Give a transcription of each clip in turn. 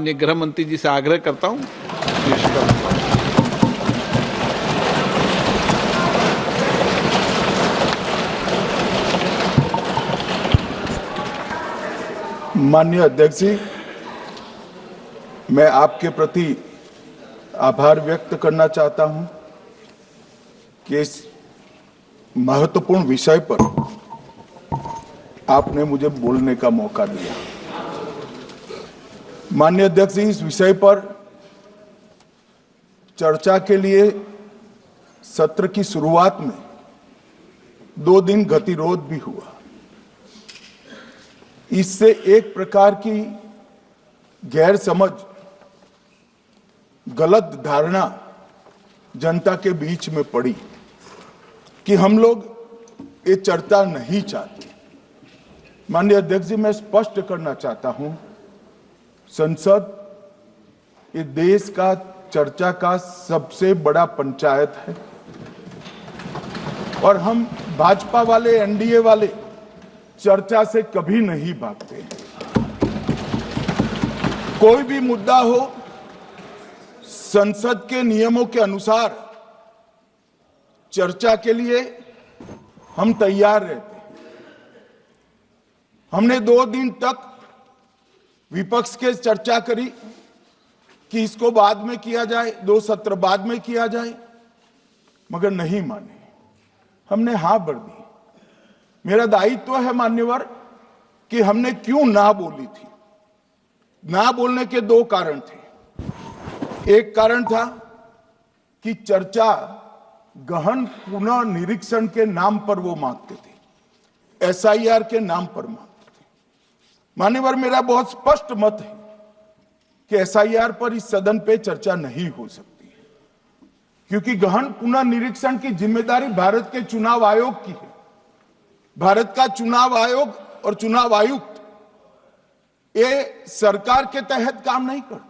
माननीय गृह मंत्री जी से आग्रह करता हूं। माननीय अध्यक्ष जी, मैं आपके प्रति आभार व्यक्त करना चाहता हूं कि इस महत्वपूर्ण विषय पर आपने मुझे बोलने का मौका दिया। माननीय अध्यक्ष जी, इस विषय पर चर्चा के लिए सत्र की शुरुआत में 2 दिन गतिरोध भी हुआ। इससे एक प्रकार की गैर समझ, गलत धारणा जनता के बीच में पड़ी कि हम लोग ये चर्चा नहीं चाहते। माननीय अध्यक्ष जी, मैं स्पष्ट करना चाहता हूं, संसद ये देश का चर्चा का सबसे बड़ा पंचायत है और हम भाजपा वाले, एनडीए वाले चर्चा से कभी नहीं भागते। कोई भी मुद्दा हो, संसद के नियमों के अनुसार चर्चा के लिए हम तैयार रहते हैं। हमने 2 दिन तक विपक्ष के चर्चा करी कि इसको बाद में किया जाए, 2 सत्र बाद में किया जाए, मगर नहीं माने। हमने हां भर दी। मेरा दायित्व है मान्यवर कि हमने क्यों ना बोली थी। ना बोलने के 2 कारण थे। एक कारण था कि चर्चा गहन पुनः निरीक्षण के नाम पर वो मांगते थे, एसआईआर के नाम पर मांगते थे। मान्यवर, मेरा बहुत स्पष्ट मत है कि एसआईआर पर इस सदन पे चर्चा नहीं हो सकती, क्योंकि गहन पुनः निरीक्षण की जिम्मेदारी भारत के चुनाव आयोग की है। भारत का चुनाव आयोग और चुनाव आयुक्त ये सरकार के तहत काम नहीं करते।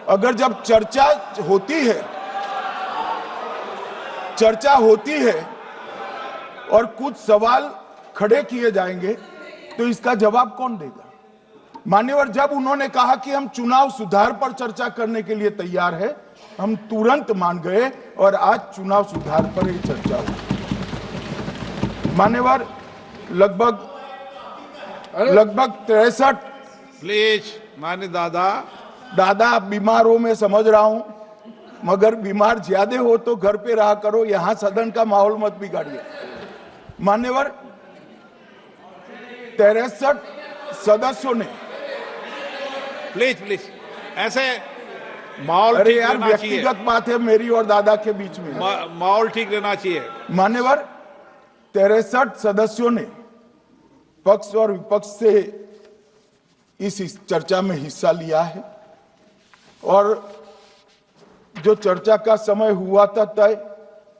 अगर जब चर्चा होती है और कुछ सवाल खड़े किए जाएंगे तो इसका जवाब कौन देगा? मान्यवर, जब उन्होंने कहा कि हम चुनाव सुधार पर चर्चा करने के लिए तैयार है, हम तुरंत मान गए और आज चुनाव सुधार पर ही चर्चा हुई। मान्यवर, लगभग 63 प्लीज मान्य दादा बीमार हो, मैं समझ रहा हूं, मगर बीमार ज्यादा हो तो घर पे रहा करो, यहां सदन का माहौल मत बिगाड़िए। मान्यवर, 63 सदस्यों ने प्लीज ऐसे माहौल अरे ठीक यार, रहना चाहिए। व्यक्तिगत बात है मेरी और दादा के बीच में। माहौल ठीक रहना चाहिए। मान्यवर, 63 सदस्यों ने पक्ष और विपक्ष से इस चर्चा में हिस्सा लिया है और जो चर्चा का समय हुआ था तय,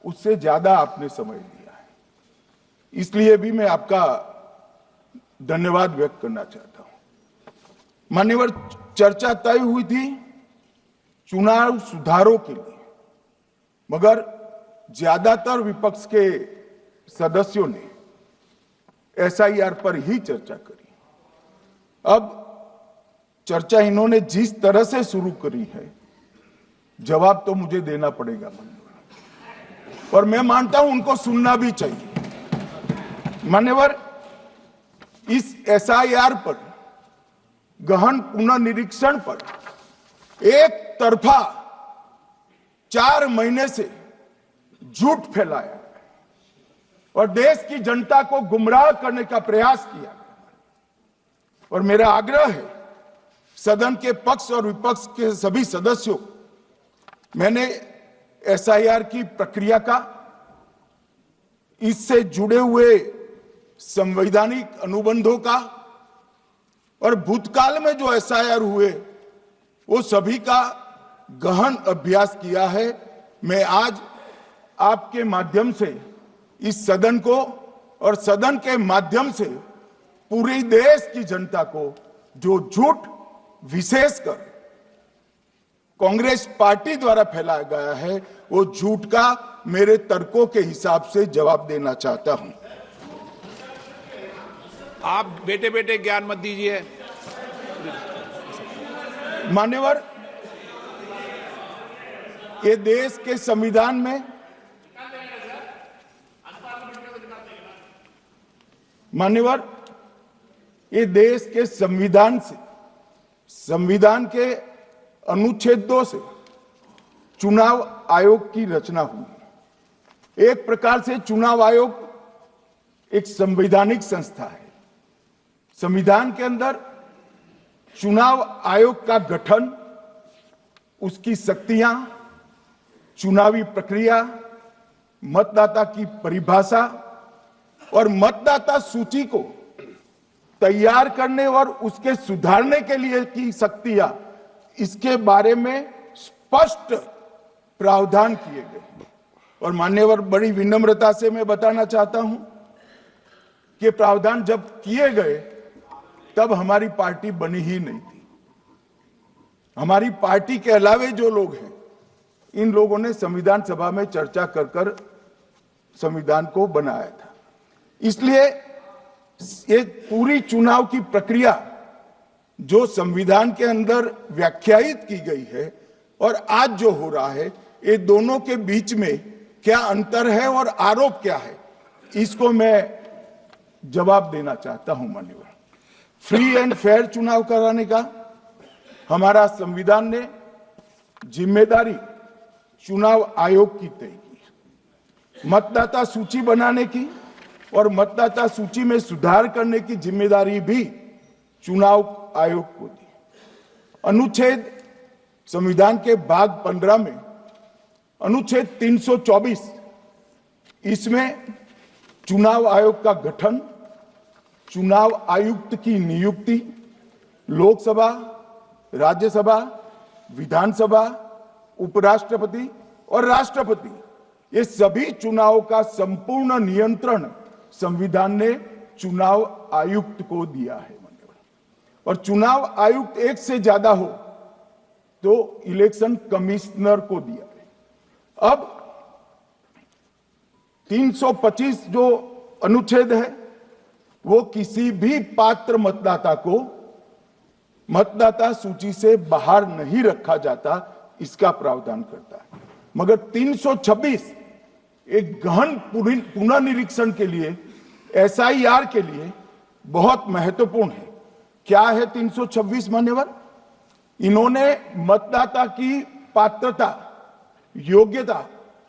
उससे ज्यादा आपने समय लिया है। इसलिए भी मैं आपका धन्यवाद व्यक्त करना चाहता हूं। मान्यवर, चर्चा तय हुई थी चुनाव सुधारों के लिए, मगर ज्यादातर विपक्ष के सदस्यों ने एसआईआर पर ही चर्चा करी। अब चर्चा इन्होंने जिस तरह से शुरू करी है, जवाब तो मुझे देना पड़ेगा और मैं मानता हूं उनको सुनना भी चाहिए। मान्यवर, इस एसआईआर पर, गहन पुनर्निरीक्षण पर एक तरफा 4 महीने से झूठ फैलाया और देश की जनता को गुमराह करने का प्रयास किया। और मेरा आग्रह है सदन के पक्ष और विपक्ष के सभी सदस्यों, मैंने एसआईआर की प्रक्रिया का, इससे जुड़े हुए संवैधानिक अनुबंधों का और भूतकाल में जो एसआईआर हुए वो सभी का गहन अभ्यास किया है। मैं आज आपके माध्यम से इस सदन को और सदन के माध्यम से पूरे देश की जनता को जो झूठ विशेषकर कांग्रेस पार्टी द्वारा फैलाया गया है, वो झूठ का मेरे तर्कों के हिसाब से जवाब देना चाहता हूं। आप बेटे बेटे ज्ञान मत दीजिए। मान्यवर, ये देश के संविधान में मान्यवर, ये देश के संविधान से, संविधान के अनुच्छेद 2 से चुनाव आयोग की रचना हुई। एक प्रकार से चुनाव आयोग एक संवैधानिक संस्था है। संविधान के अंदर चुनाव आयोग का गठन, उसकी शक्तियां, चुनावी प्रक्रिया, मतदाता की परिभाषा और मतदाता सूची को तैयार करने और उसके सुधारने के लिए की शक्तियां, इसके बारे में स्पष्ट प्रावधान किए गए। और मान्यवर, बड़ी विनम्रता से मैं बताना चाहता हूं कि प्रावधान जब किए गए तब हमारी पार्टी बनी ही नहीं थी। हमारी पार्टी के अलावे जो लोग हैं, इन लोगों ने संविधान सभा में चर्चा कर कर संविधान को बनाया था। इसलिए ये पूरी चुनाव की प्रक्रिया जो संविधान के अंदर व्याख्यायित की गई है और आज जो हो रहा है, ये दोनों के बीच में क्या अंतर है और आरोप क्या है, इसको मैं जवाब देना चाहता हूं। मान्यवर, फ्री एंड फेयर चुनाव कराने का हमारा संविधान ने जिम्मेदारी चुनाव आयोग की तय की। मतदाता सूची बनाने की और मतदाता सूची में सुधार करने की जिम्मेदारी भी चुनाव आयोग को दी। अनुच्छेद संविधान के भाग 15 में अनुच्छेद 324, इसमें चुनाव आयोग का गठन, चुनाव आयुक्त की नियुक्ति, लोकसभा, राज्यसभा, विधानसभा, उपराष्ट्रपति और राष्ट्रपति, ये सभी चुनाव का संपूर्ण नियंत्रण संविधान ने चुनाव आयुक्त को दिया है। और चुनाव आयुक्त एक से ज्यादा हो तो इलेक्शन कमिश्नर को दिया है। अब 325 जो अनुच्छेद है, वो किसी भी पात्र मतदाता को मतदाता सूची से बाहर नहीं रखा जाता, इसका प्रावधान करता है। मगर 326 एक गहन पुनर्निरीक्षण के लिए, एसआईआर के लिए बहुत महत्वपूर्ण है। क्या है 326 मान्यवर? इन्होंने मतदाता की पात्रता, योग्यता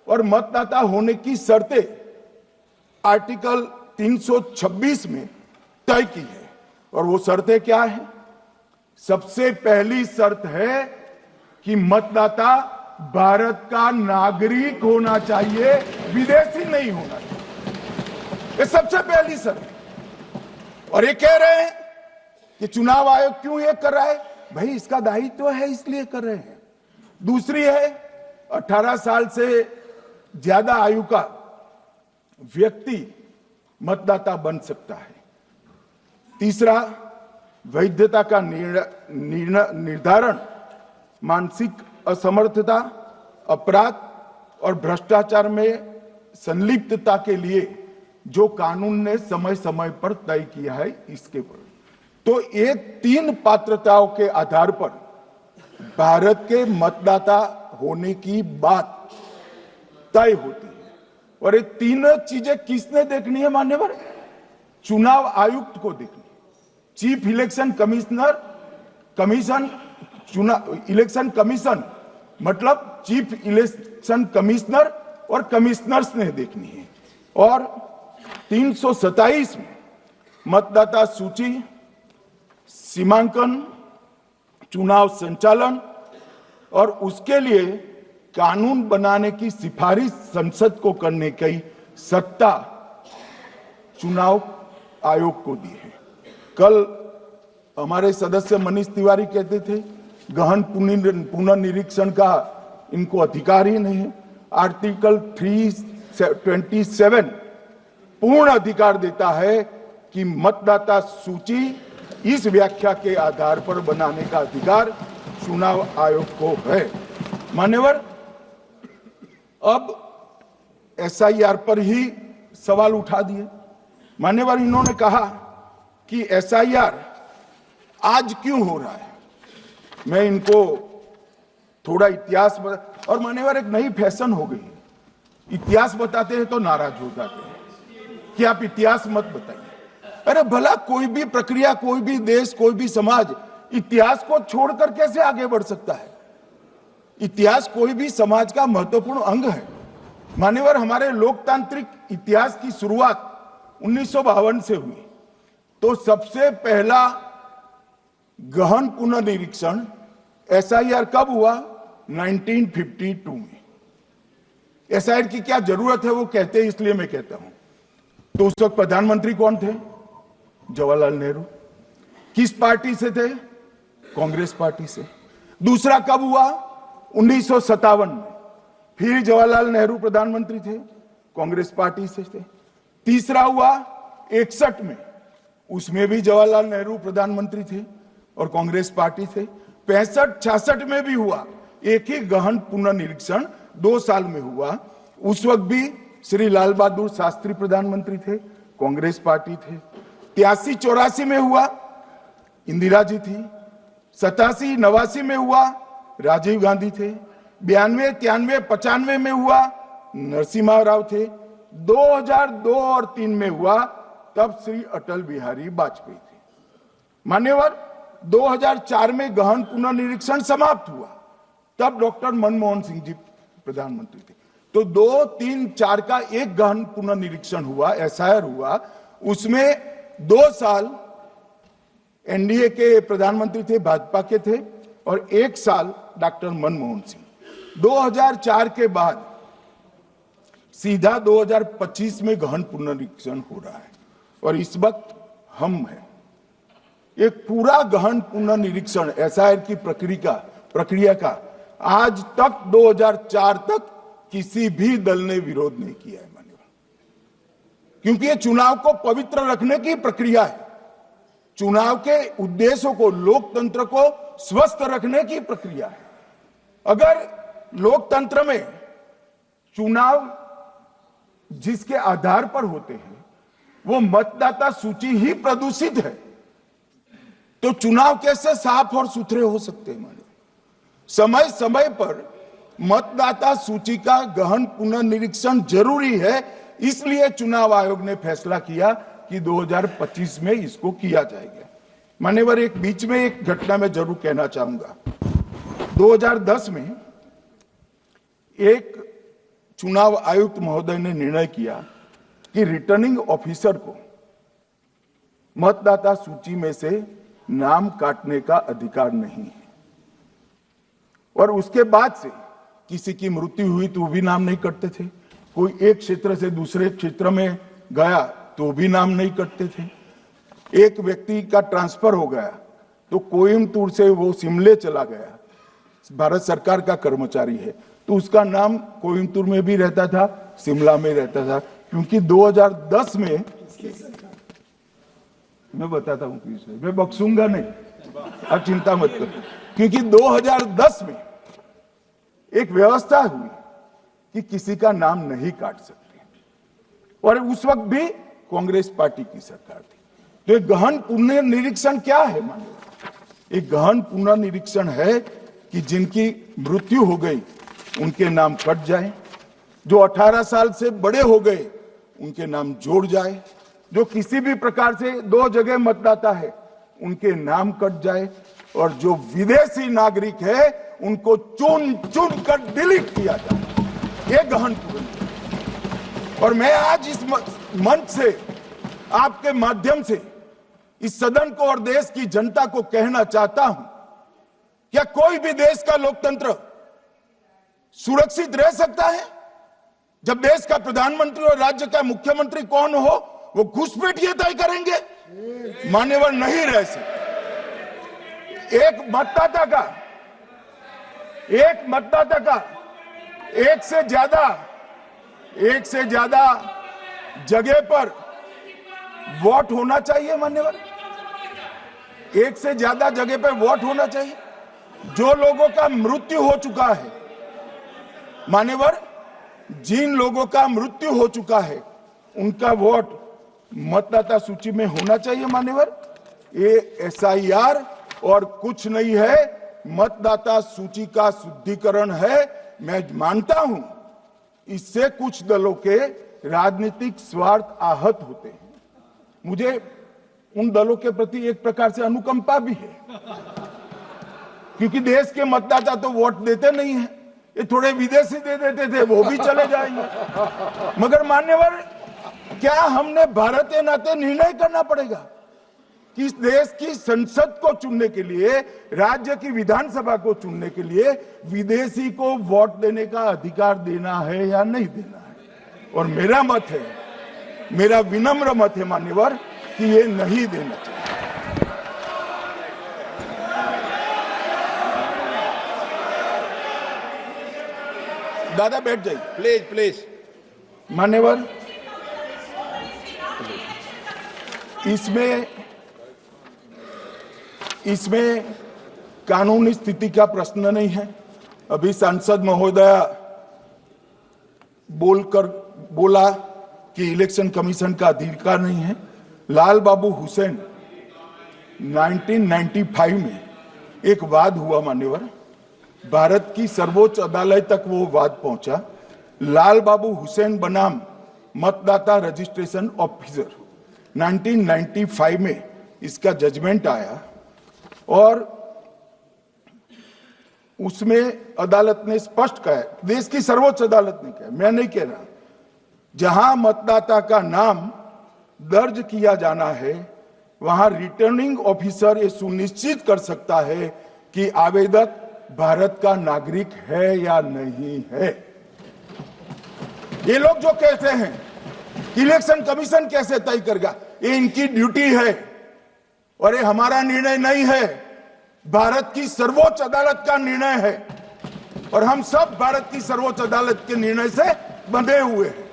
और मतदाता होने की शर्तें आर्टिकल 326 में तय की है। और वो शर्तें क्या है? सबसे पहली शर्त है कि मतदाता भारत का नागरिक होना चाहिए, विदेशी नहीं होना चाहिए। ये सबसे पहली शर्त है। और ये कह रहे हैं कि चुनाव आयोग क्यों ये कर रहा है? भाई, इसका दायित्व है, इसलिए कर रहे हैं। दूसरी है 18 साल से ज्यादा आयु का व्यक्ति मतदाता बन सकता है। तीसरा, वैधता का निर्धारण मानसिक असमर्थता, अपराध और भ्रष्टाचार में संलिप्तता के लिए जो कानून ने समय समय पर तय किया है, इसके पर। तो ये 3 पात्रताओं के आधार पर भारत के मतदाता होने की बात तय होती है। और ये तीनों चीजें किसने देखनी है मान्यवर? चुनाव आयुक्त को देखनी है। चीफ इलेक्शन इलेक्शन कमीशन मतलब चीफ इलेक्शन कमिश्नर और कमिश्नर्स ने देखनी है। और 327 में मतदाता सूची, सीमांकन, चुनाव संचालन और उसके लिए कानून बनाने की सिफारिश संसद को करने की सत्ता चुनाव आयोग को दी है। कल हमारे सदस्य मनीष तिवारी कहते थे गहन पुनर्निरीक्षण का इनको अधिकार ही नहीं है। आर्टिकल 327 पूर्ण अधिकार देता है कि मतदाता सूची इस व्याख्या के आधार पर बनाने का अधिकार चुनाव आयोग को है। मान्यवर, अब एसआईआर पर ही सवाल उठा दिए। मान्यवर, इन्होंने कहा कि एसआईआर आज क्यों हो रहा है? मैं इनको थोड़ा इतिहास और मान्यवर एक नई फैशन हो गई है, इतिहास बताते हैं तो नाराज हो जाते हैं कि आप इतिहास मत बताइए। अरे भला कोई भी प्रक्रिया, कोई भी देश, कोई भी समाज इतिहास को छोड़कर कैसे आगे बढ़ सकता है? इतिहास कोई भी समाज का महत्वपूर्ण अंग है। मान्यवर, हमारे लोकतांत्रिक इतिहास की शुरुआत 1952 से हुई। तो सबसे पहला गहन पुनर्निरीक्षण एसआईआर कब हुआ? 1952 में। एसआईआर की क्या जरूरत है वो कहते हैं, इसलिए मैं कहता हूं। तो उस वक्त प्रधानमंत्री कौन थे? जवाहरलाल नेहरू। किस पार्टी से थे? कांग्रेस पार्टी से। दूसरा कब हुआ? 1957 में। फिर जवाहरलाल नेहरू प्रधानमंत्री थे, कांग्रेस पार्टी से थे। तीसरा हुआ 61 में, उसमें भी जवाहरलाल नेहरू प्रधानमंत्री थे और कांग्रेस पार्टी थे। 65-66 में भी हुआ, एक ही गहन पुनर्निरीक्षण 2 साल में हुआ। उस वक्त भी श्री लाल बहादुर शास्त्री प्रधानमंत्री थे, कांग्रेस पार्टी थे। 83-84 में हुआ, इंदिरा जी थी। 87-89 में हुआ, राजीव गांधी थे। 92-93-95 में हुआ, नरसिम्हा राव थे। 2002 और 3 में हुआ, तब श्री अटल बिहारी वाजपेयी थे। मान्यवर, 2004 में गहन पुनर्निरीक्षण समाप्त हुआ, तब डॉक्टर मनमोहन सिंह जी प्रधानमंत्री थे। तो 2, 3, 4 का एक गहन पुनर्निरीक्षण हुआ, एसआईआर हुआ। उसमें 2 साल एनडीए के प्रधानमंत्री थे, भाजपा के थे, और 1 साल डॉक्टर मनमोहन सिंह। 2004 के बाद सीधा 2025 में गहन पुनर्निरीक्षण हो रहा है और इस वक्त हम हैं। एक पूरा गहन पुनर्निरीक्षण एसआईआर की प्रक्रिया का आज तक 2004 तक किसी भी दल ने विरोध नहीं किया है। क्योंकि ये चुनाव को पवित्र रखने की प्रक्रिया है, चुनाव के उद्देश्यों को, लोकतंत्र को स्वस्थ रखने की प्रक्रिया है। अगर लोकतंत्र में चुनाव जिसके आधार पर होते हैं वो मतदाता सूची ही प्रदूषित है, तो चुनाव कैसे साफ और सुथरे हो सकते हैं? समय समय पर मतदाता सूची का गहन पुनर्निरीक्षण जरूरी है, इसलिए चुनाव आयोग ने फैसला किया कि 2025 में इसको किया जाएगा। मान्यवर, एक बीच में एक घटना मैं जरूर कहना चाहूंगा। 2010 में एक चुनाव आयुक्त महोदय ने निर्णय किया कि रिटर्निंग ऑफिसर को मतदाता सूची में से नाम काटने का अधिकार नहीं है, और उसके बाद से किसी की मृत्यु हुई तो भी नाम नहीं कटते थे, कोई एक क्षेत्र से दूसरे क्षेत्र में गया तो भी नाम नहीं कटते थे। एक व्यक्ति का ट्रांसफर हो गया तो कोयम्बटूर से वो शिमले चला गया, भारत सरकार का कर्मचारी है, तो उसका नाम कोयम्बटूर में भी रहता था, शिमला में रहता था। क्योंकि 2010 में, मैं बताता हूं किसे, मैं बख्शूंगा नहीं, आप चिंता मत करो। क्योंकि 2010 में एक व्यवस्था हुई कि किसी का नाम नहीं काट सकते, और उस वक्त भी कांग्रेस पार्टी की सरकार थी। तो एक गहन पुनर्निरीक्षण क्या है? मानो एक गहन पुनर्निरीक्षण है कि जिनकी मृत्यु हो गई उनके नाम कट जाए, जो 18 साल से बड़े हो गए उनके नाम जोड़ जाए, जो किसी भी प्रकार से 2 जगह मतदाता है उनके नाम कट जाए, और जो विदेशी नागरिक है उनको चुन चुन कर डिलीट किया जाए। ये गहन पुनर्निरीक्षण। और मैं आज इस मंच से, आपके माध्यम से इस सदन को और देश की जनता को कहना चाहता हूं, क्या कोई भी देश का लोकतंत्र सुरक्षित रह सकता है जब देश का प्रधानमंत्री और राज्य का मुख्यमंत्री कौन हो वो घुसपैठिए तय करेंगे? मान्यवर, नहीं रह सकते। एक मतदाता का एक से ज्यादा जगह पर वोट होना चाहिए। मान्यवर, एक से ज्यादा जगह पर वोट होना चाहिए। जो लोगों का मृत्यु हो चुका है, मान्यवर, जिन लोगों का मृत्यु हो चुका है उनका वोट मतदाता सूची में होना चाहिए। मान्यवर, ये एसआईआर और कुछ नहीं है, मतदाता सूची का शुद्धिकरण है। मैं मानता हूं इससे कुछ दलों के राजनीतिक स्वार्थ आहत होते हैं। मुझे उन दलों के प्रति एक प्रकार से अनुकंपा भी है, क्योंकि देश के मतदाता तो वोट देते नहीं हैं। ये थोड़े विदेशी दे देते थे, वो भी चले जाएंगे। मगर मान्यवर, क्या हमने भारत के नाते निर्णय करना पड़ेगा कि इस देश की संसद को चुनने के लिए, राज्य की विधानसभा को चुनने के लिए विदेशी को वोट देने का अधिकार देना है या नहीं देना है? और मेरा मत है, मेरा विनम्र मत है मान्यवर, कि ये नहीं देना चाहिए। दादा बैठ जाइए प्लीज प्लीज। मान्यवर, इसमें कानूनी स्थिति का प्रश्न नहीं है। अभी सांसद महोदय बोला कि इलेक्शन कमीशन का अधिकार नहीं है। लाल बाबू हुसैन 1995 में एक वाद हुआ मान्यवर, भारत की सर्वोच्च अदालत तक वो वाद पहुंचा। लाल बाबू हुसैन बनाम मतदाता रजिस्ट्रेशन ऑफिसर 1995 में इसका जजमेंट आया और उसमें अदालत ने स्पष्ट कहा, देश की सर्वोच्च अदालत ने कहा, मैं नहीं कह रहा, जहां मतदाता का नाम दर्ज किया जाना है वहां रिटर्निंग ऑफिसर ये सुनिश्चित कर सकता है कि आवेदक भारत का नागरिक है या नहीं है। ये लोग जो कहते हैं इलेक्शन कमीशन कैसे तय करेगा, ये इनकी ड्यूटी है और ये हमारा निर्णय नहीं है, भारत की सर्वोच्च अदालत का निर्णय है और हम सब भारत की सर्वोच्च अदालत के निर्णय से बंधे हुए हैं।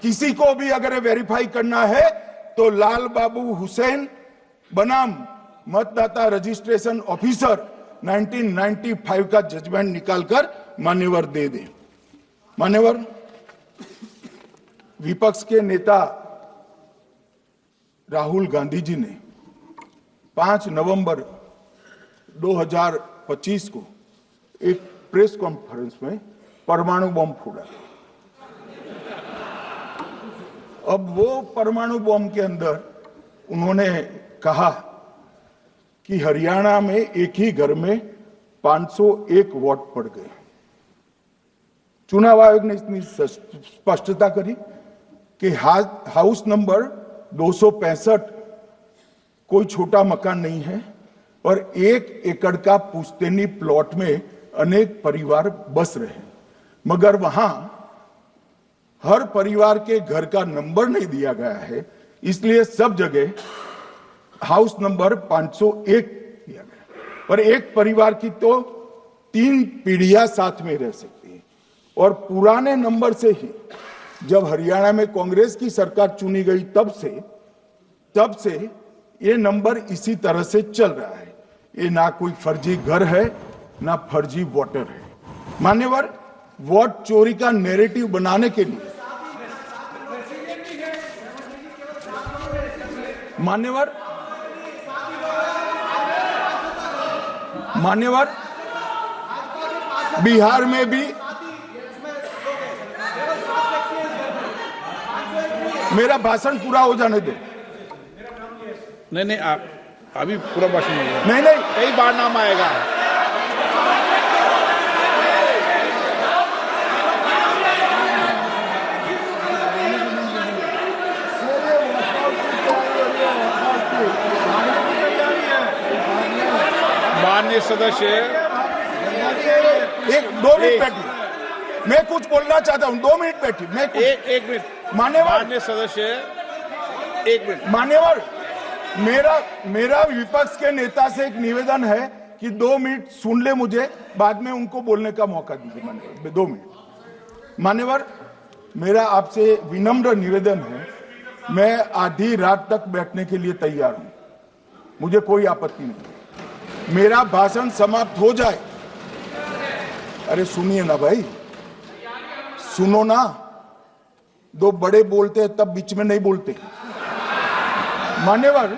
किसी को भी अगर वेरीफाई करना है तो लाल बाबू हुसैन बनाम मतदाता रजिस्ट्रेशन ऑफिसर 1995 का जजमेंट निकालकर मान्यवर दे दे। मान्यवर, विपक्ष के नेता राहुल गांधी जी ने 5 नवंबर 2025 को एक प्रेस कॉन्फ्रेंस में परमाणु बम फोड़ा। अब वो परमाणु बम के अंदर उन्होंने कहा कि हरियाणा में एक ही घर में 501 वोट पड़ गए। चुनाव आयोग ने इतनी स्पष्टता करी कि हाउस नंबर 265 कोई छोटा मकान नहीं है और 1 एकड़ का पुश्तैनी प्लॉट में अनेक परिवार बस रहे हैं, मगर वहां हर परिवार के घर का नंबर नहीं दिया गया है, इसलिए सब जगह हाउस नंबर 501 दिया गया और एक परिवार की तो 3 पीढ़ियां साथ में रह सकती है। और पुराने नंबर से ही जब हरियाणा में कांग्रेस की सरकार चुनी गई तब से ये नंबर इसी तरह से चल रहा है। ये ना कोई फर्जी घर है ना फर्जी वोटर है। मान्यवर, वोट चोरी का नैरेटिव बनाने के लिए मान्यवर बिहार में भी मेरा भाषण पूरा हो जाने दो। नहीं, आप अभी पूरा भाषण हो गया। नहीं, कई बार नाम आएगा। माननीय सदस्य, 2 मिनट बैठिए, मैं कुछ बोलना चाहता हूं। 2 मिनट बैठिए, मैं एक मिनट। माननीय सदस्य, 1 मिनट। मान्यवर, मेरा विपक्ष के नेता से एक निवेदन है कि 2 मिनट सुन ले मुझे, बाद में उनको बोलने का मौका दीजिए। मान्यवर, 2 मिनट। मान्यवर, मेरा आपसे विनम्र निवेदन है, मैं आधी रात तक बैठने के लिए तैयार हूं, मुझे कोई आपत्ति नहीं। मेरा भाषण समाप्त हो जाए, अरे सुनिए ना भाई, सुनो ना, 2 बड़े बोलते हैं तब बीच में नहीं बोलते। मान्यवर,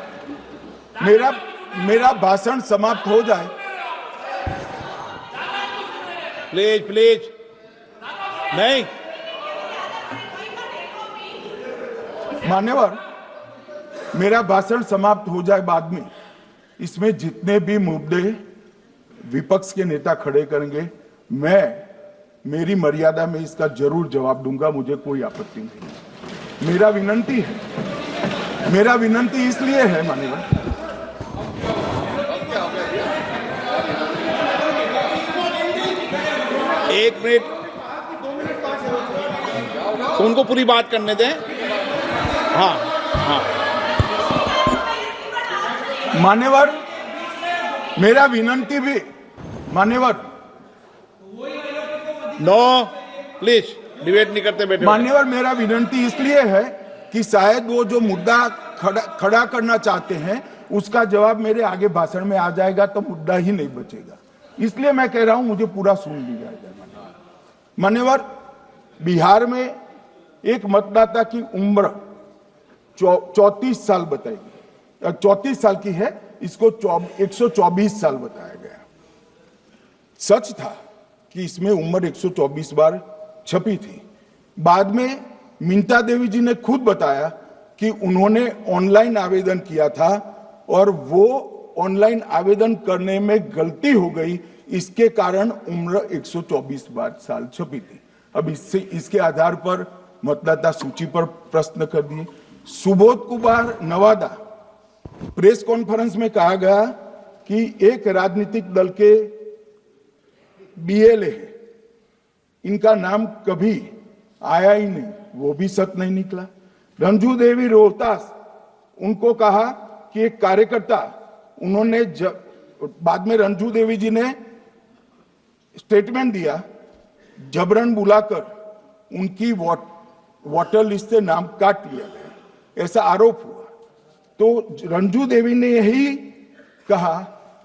मेरा भाषण समाप्त हो जाए प्लीज प्लीज नहीं। मान्यवर, मेरा भाषण समाप्त हो जाए बाद में, इसमें जितने भी मुद्दे विपक्ष के नेता खड़े करेंगे, मैं मेरी मर्यादा में इसका जरूर जवाब दूंगा, मुझे कोई आपत्ति नहीं। मेरा विनंती इसलिए है मान्यवर, एक मिनट, तो उनको पूरी बात करने दें। हाँ हाँ मान्यवर, मेरा विनंती भी मान्यवर, नो प्लीज डिबेट नहीं करते बेटे। मान्यवर, मेरा विनंती इसलिए है कि शायद वो जो मुद्दा खड़ा करना चाहते हैं उसका जवाब मेरे आगे भाषण में आ जाएगा तो मुद्दा ही नहीं बचेगा, इसलिए मैं कह रहा हूं मुझे पूरा सुन लिया जाए। मान्यवर, बिहार में एक मतदाता की उम्र 34 साल बताई गई, 34 साल की है, इसको 124 साल बताया गया। सच था कि इसमें उम्र 124 बार छपी थी। बाद में मिंता देवी जी ने खुद बताया कि उन्होंने ऑनलाइन आवेदन किया था और वो ऑनलाइन आवेदन करने में गलती हो गई, इसके कारण उम्र 124 बार साल छपी थी। अब इसके आधार पर मतदाता सूची पर प्रश्न कर दिए। सुबोध कुमार नवादा प्रेस कॉन्फ्रेंस में कहा गया कि एक राजनीतिक दल के बीएलए है, इनका नाम कभी आया ही नहीं, वो भी सच नहीं निकला। रंजू देवी रोहतास, उनको कहा कि एक कार्यकर्ता, उन्होंने बाद में रंजू देवी जी ने स्टेटमेंट दिया, जबरन बुलाकर उनकी वोटर लिस्ट से नाम काट लिया गया, ऐसा आरोप हुआ। तो रंजू देवी ने यही कहा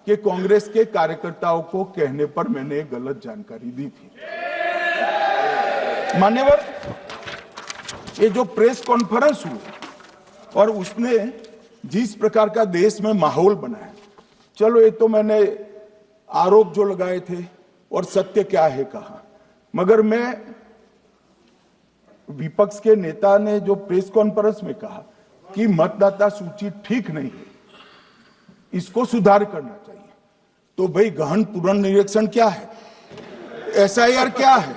कि कांग्रेस के कार्यकर्ताओं को कहने पर मैंने गलत जानकारी दी थी। मान्यवर, ये जो प्रेस कॉन्फ्रेंस हुई और उसने जिस प्रकार का देश में माहौल बनाया, चलो ये तो मैंने आरोप जो लगाए थे और सत्य क्या है कहा, मगर मैं विपक्ष के नेता ने जो प्रेस कॉन्फ्रेंस में कहा कि मतदाता सूची ठीक नहीं है, इसको सुधार करना चाहिए, तो भाई गहन पुनर्निरीक्षण क्या है, एसआईआर क्या है,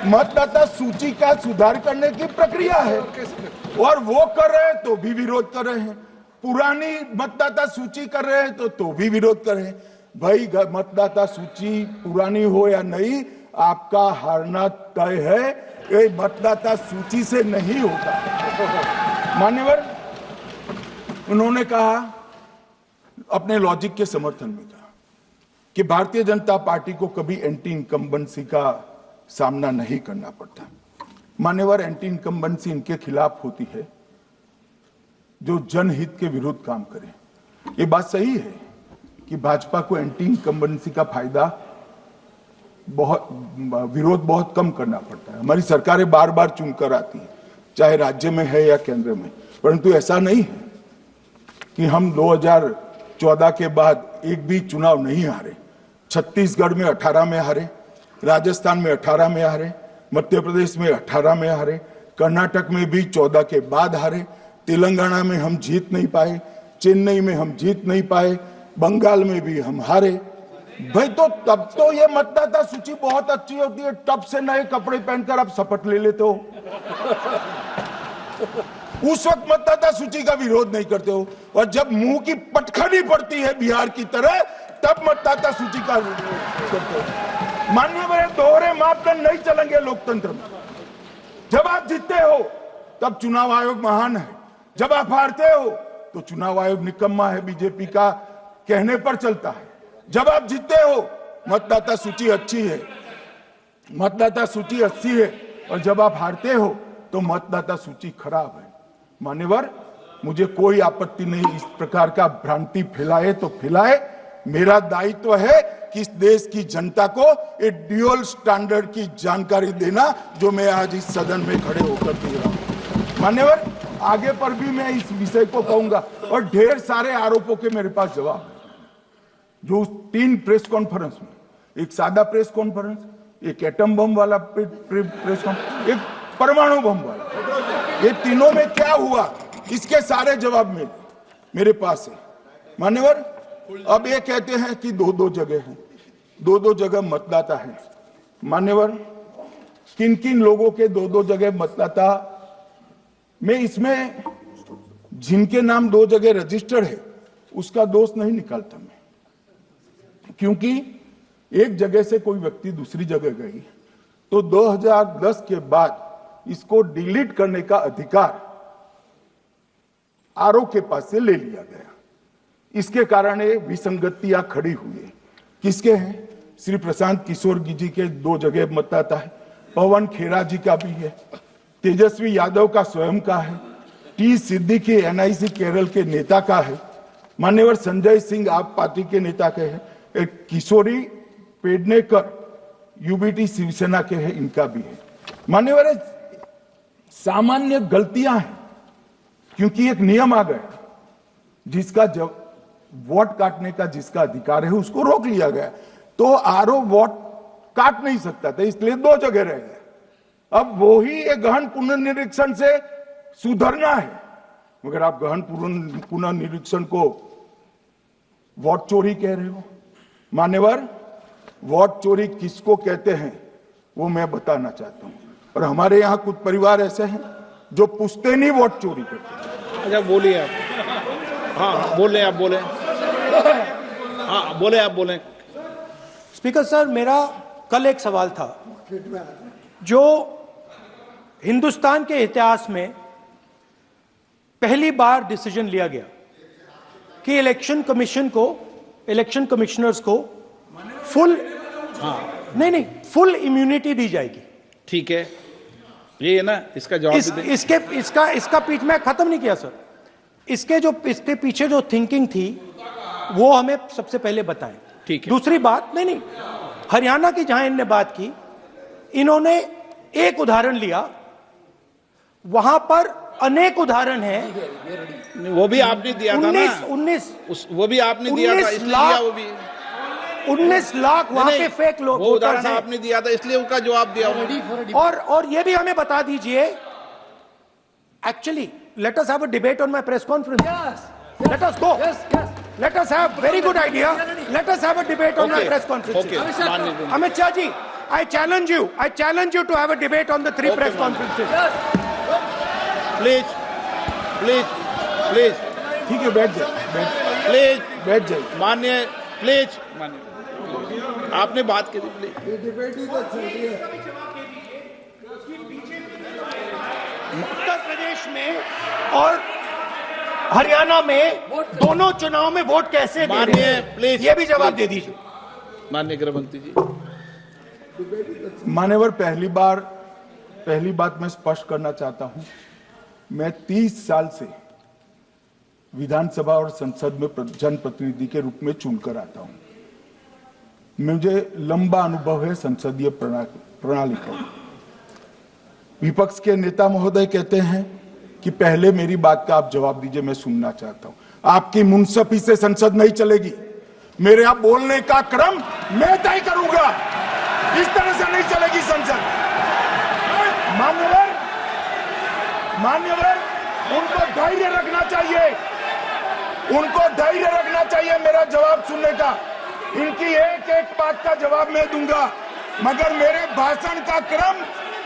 मतदाता सूची का सुधार करने की प्रक्रिया है, और वो कर रहे हैं तो भी विरोध कर रहे हैं, पुरानी मतदाता सूची कर रहे हैं तो भी विरोध कर रहे हैं। भाई मतदाता सूची पुरानी हो या नहीं, आपका हारना तय है, ये मतदाता सूची से नहीं होता। मान्यवर, उन्होंने कहा, अपने लॉजिक के समर्थन में कहा कि भारतीय जनता पार्टी को कभी एंटी इनकम्बेंसी का सामना नहीं करना पड़ता। मान्यवर, एंटी इनकम्बेंसी इनके खिलाफ होती है जो जनहित के विरुद्ध काम करे। ये बात सही है कि भाजपा को एंटी इनकम्बेंसी का फायदा विरोध बहुत कम करना पड़ता है। हमारी सरकारें बार बार चुनकर आती हैं, चाहे राज्य में है या केंद्र में, परंतु ऐसा नहीं है कि हम 2014 के बाद एक भी चुनाव नहीं हारे। छत्तीसगढ़ में 18 में हारे, राजस्थान में 18 में हारे, मध्य प्रदेश में 18 में हारे, कर्नाटक में भी 14 के बाद हारे, तेलंगाना में हम जीत नहीं पाए, चेन्नई में हम जीत नहीं पाए, बंगाल में भी हम हारे। भाई तो तब तो ये मतदाता सूची बहुत अच्छी होती है, तब से नए कपड़े पहनकर आप शपथ ले लेते हो। उस वक्त मतदाता सूची का विरोध नहीं करते हो, और जब मुंह की पटखनी पड़ती है बिहार की तरह, तब मतदाता सूची का विरोध करते हो। मान्यवर, दोहरे मापदंड नहीं चलेंगे लोकतंत्र में। जब आप जीतते हो तब चुनाव आयोग महान है, जब आप हारते हो तो चुनाव आयोग निकम्मा है, बीजेपी का कहने पर चलता है। जब आप जीतते हो मतदाता सूची अच्छी है, मतदाता सूची अच्छी है, और जब आप हारते हो तो मतदाता सूची खराब है। मान्यवर, मुझे कोई आपत्ति नहीं, इस प्रकार का भ्रांति फैलाए तो फैलाए, मेरा दायित्व है कि इस देश की जनता को एक ड्यूअल स्टैंडर्ड की जानकारी देना, जो मैं आज इस सदन में खड़े होकर दे रहा हूं। मान्यवर, आगे पर भी मैं इस विषय को कहूंगा, और ढेर सारे आरोपों के मेरे पास जवाब है। जो 3 प्रेस कॉन्फ्रेंस में, एक सादा प्रेस कॉन्फ्रेंस, एक एटम बम वाला प्रेस कॉन्फ्रेंस, एक परमाणु बम वाला, ये तीनों में क्या हुआ, इसके सारे जवाब मेरे पास है। मान्यवर, अब ये कहते हैं कि दो जगह है, दो जगह मतदाता है। मान्यवर, किन किन लोगों के दो जगह मतदाता, मैं इसमें जिनके नाम 2 जगह रजिस्टर्ड है उसका दोष नहीं निकालता मैं, क्योंकि एक जगह से कोई व्यक्ति दूसरी जगह गई तो 2010 के बाद इसको डिलीट करने का अधिकार आरओ के पास से ले लिया गया। इसके कारण ये विसंगतियां खड़ी हुई। किसके हैं? श्री प्रशांत किशोर जी के 2 जगह मतदाता है, पवन खेरा जी का भी है, तेजस्वी यादव का स्वयं का है, टी सिद्दीकी एनआईसी केरल के नेता का है, मान्यवर संजय सिंह आप पार्टी के नेता के हैं, एक किशोरी पेडनेकर यूबीटी शिवसेना के हैं, इनका भी है। मान्यवर, सामान्य गलतियां हैं, क्योंकि एक नियम आ गया, जिसका जब वोट काटने का जिसका अधिकार है उसको रोक लिया गया, तो आरओ वोट काट नहीं सकता था, इसलिए 2 जगह रह गए। अब वो ही एक गहन पुनर्निरीक्षण से सुधरना है, मगर आप गहन पुनर्निरीक्षण को वोट चोरी कह रहे हो। मान्यवर, वोट चोरी किसको कहते हैं वो मैं बताना चाहता हूं, और हमारे यहां कुछ परिवार ऐसे हैं जो पूछते नहीं वोट चोरी करते। अच्छा, बोलिए आप। हाँ, बोले आप, बोले। हाँ, बोले आप, बोले। स्पीकर सर, मेरा कल एक सवाल था, जो हिंदुस्तान के इतिहास में पहली बार डिसीजन लिया गया कि इलेक्शन कमीशन को, इलेक्शन कमिश्नर्स को फुल, नहीं फुल इम्यूनिटी दी जाएगी। ठीक है, ये है ना, इसका जवाब इसका पीठ में खत्म नहीं किया सर। इसके पीछे जो थिंकिंग थी वो हमें सबसे पहले बताएं। ठीक है। दूसरी बात, नहीं, हरियाणा की जहां इन्होंने बात की, इन्होंने एक उदाहरण लिया, वहां पर अनेक उदाहरण हैं। वो भी आपने दिया था ना, 19 वो भी आपने दिया था, इसलिए दिया वो भी। 19 लाख वहां पे फेक लोग, वो उदाहरण आपने दिया था, इसलिए उसका जवाब दिया। और ये भी हमें बता दीजिए, actually let us have a debate on my press conference. Yes. Let us go. Yes. Let us have very good idea. Let us have a debate on my press conference. Okay. Amit Shah ji, I challenge you. I challenge you to have a debate on the 3 press conferences. Yes. Please. ठीक है, बैठ जाए, please बैठ जाए। माननीय, please माननीय, आपने बात की थी, प्लीज। उत्तर प्रदेश में और हरियाणा में दोनों चुनाव में वोट कैसे दे रहे हैं, प्लीज ये भी जवाब दे दीजिए। माननीय गृह मंत्री जी। मान्यवर, पहली बात मैं स्पष्ट करना चाहता हूं, मैं 30 साल से विधानसभा और संसद में जनप्रतिनिधि के रूप में चुनकर आता हूं। मुझे लंबा अनुभव है संसदीय प्रणाली का। विपक्ष के नेता महोदय कहते हैं कि पहले मेरी बात का आप जवाब दीजिए, मैं सुनना चाहता हूं। आपकी मुनसफी से संसद नहीं चलेगी, मेरे आप बोलने का क्रम मैं तय करूंगा, इस तरह से नहीं चलेगी संसद। मान्यवर, उनको धैर्य रखना चाहिए, मेरा जवाब सुनने का। इनकी एक बात का जवाब मैं दूंगा, मगर मेरे भाषण का क्रम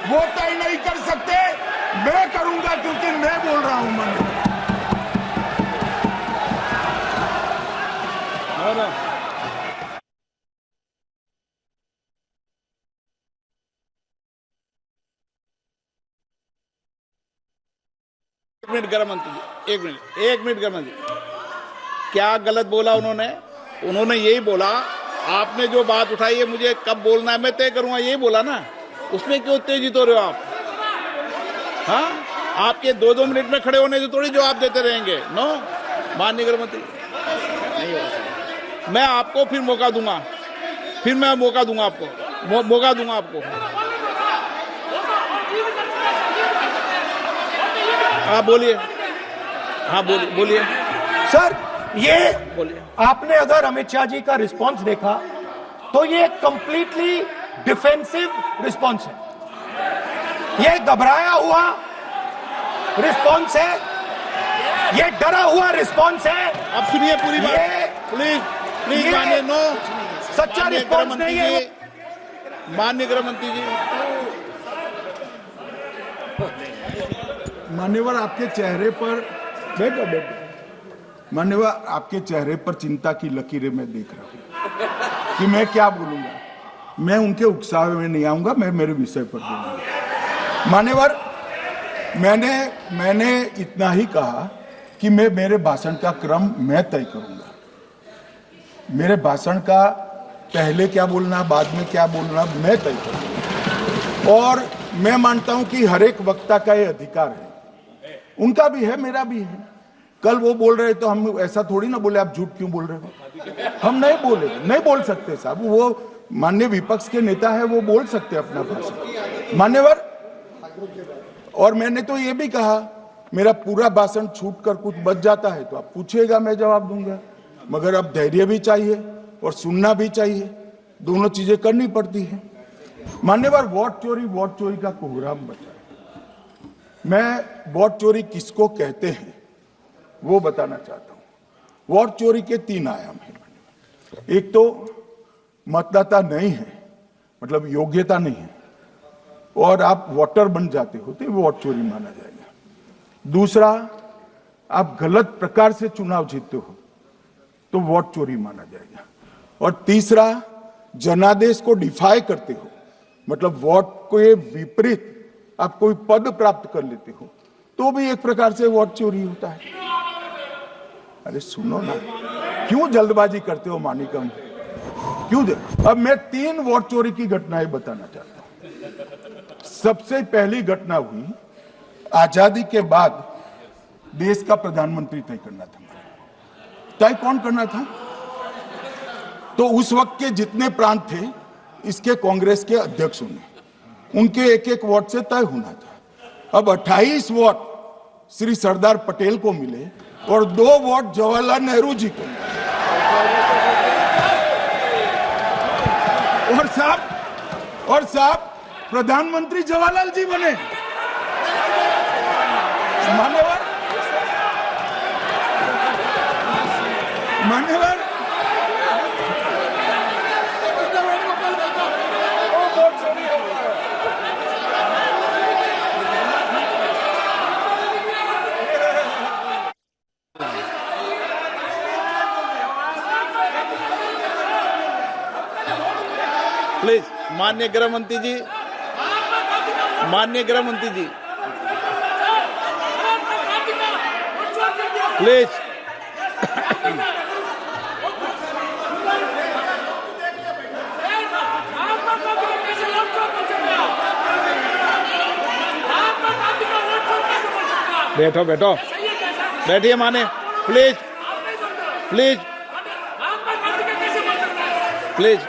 वो तय नहीं कर सकते, मैं करूंगा, क्योंकि मैं बोल रहा हूं। एक मिनट गृह मंत्री जी, एक मिनट गृह मंत्री, क्या गलत बोला उन्होंने यही बोला, आपने जो बात उठाई है मुझे कब बोलना है मैं तय करूंगा, यही बोला ना, उसमें क्यों उत्तेजित हो रहे हो आप? हाँ, आपके 2-2 मिनट में खड़े होने से थोड़ी जवाब देते रहेंगे। नो, माननीय गृह मंत्री, नहीं होगा। मैं आपको फिर मौका दूंगा, आपको। आप बोलिए। हाँ, बोलिए सर। ये बोलिए। आपने अगर अमित शाह जी का रिस्पांस देखा तो ये कंप्लीटली डिफेंसिव रिस्पॉन्स है, ये घबराया हुआ रिस्पॉन्स है, ये डरा हुआ रिस्पॉन्स है। अब सुनिए पूरी बात, प्लीज प्लीज मानिए। नो, सच्चा रिस्पॉन्स नहीं है। माननीय गृह मंत्री जी, मान्यवर आपके चेहरे पर बैठो बैठो, मान्यवर आपके चेहरे पर चिंता की लकीरें मैं देख रहा हूं कि मैं क्या बोलूंगा। मैं उनके उकसावे में नहीं आऊंगा, मैं मेरे विषय पर बोलूंगा। मान्यवर, मैंने इतना ही कहा कि मैं मेरे भाषण का क्रम मैं तय करूंगा। मेरे भाषण का पहले क्या बोलना, बाद में क्या बोलना, मैं तय करूंगा। और मैं मानता हूं कि हर एक वक्ता का ये अधिकार है, उनका भी है, मेरा भी है। कल वो बोल रहे तो हम ऐसा थोड़ी ना बोले आप झूठ क्यों बोल रहे हो, हम नहीं बोले, नहीं बोल सकते साहब। वो माननीय विपक्ष के नेता है, वो बोल सकते अपना भाषण। मान्यवर, और मैंने तो ये भी कहा मेरा पूरा भाषण छूट कर कुछ बच जाता है तो आप पूछिएगा, मैं जवाब दूंगा। मगर अब धैर्य भी चाहिए और सुनना भी चाहिए, दोनों चीजें करनी पड़ती है। मान्यवर, वोट चोरी का कोहराम बचा। मैं वोट चोरी किसको कहते हैं वो बताना चाहता हूं। वोट चोरी के 3 आयाम हैं। एक तो मतदाता नहीं है, मतलब योग्यता नहीं है, और आप वोटर बन जाते हो तो वोट चोरी माना जाएगा। दूसरा, आप गलत प्रकार से चुनाव जीतते हो तो वोट चोरी माना जाएगा। और तीसरा, जनादेश को डिफाई करते हो, मतलब वोट के विपरीत आप कोई पद प्राप्त कर लेते हो तो भी एक प्रकार से वोट चोरी होता है। अरे सुनो ना, क्यों जल्दबाजी करते हो मानिकम, क्यों? अब मैं 3 वोट चोरी की घटनाएं बताना चाहता हूं। सबसे पहली घटना हुई आजादी के बाद, देश का प्रधानमंत्री तय करना था। तय कौन करना था? तो उस वक्त के जितने प्रांत थे इसके कांग्रेस के अध्यक्षों ने, उनके एक एक वोट से तय होना था। अब 28 वोट श्री सरदार पटेल को मिले और 2 वोट जवाहरलाल नेहरू जी को मिले। और साहब प्रधानमंत्री जवाहरलाल जी बने। मान्यवर, प्लीज माननीय गृह मंत्री जी, माननीय गृह मंत्री जी, प्लीज। बैठो बैठो, बैठिए माने, प्लीज प्लीज प्लीज।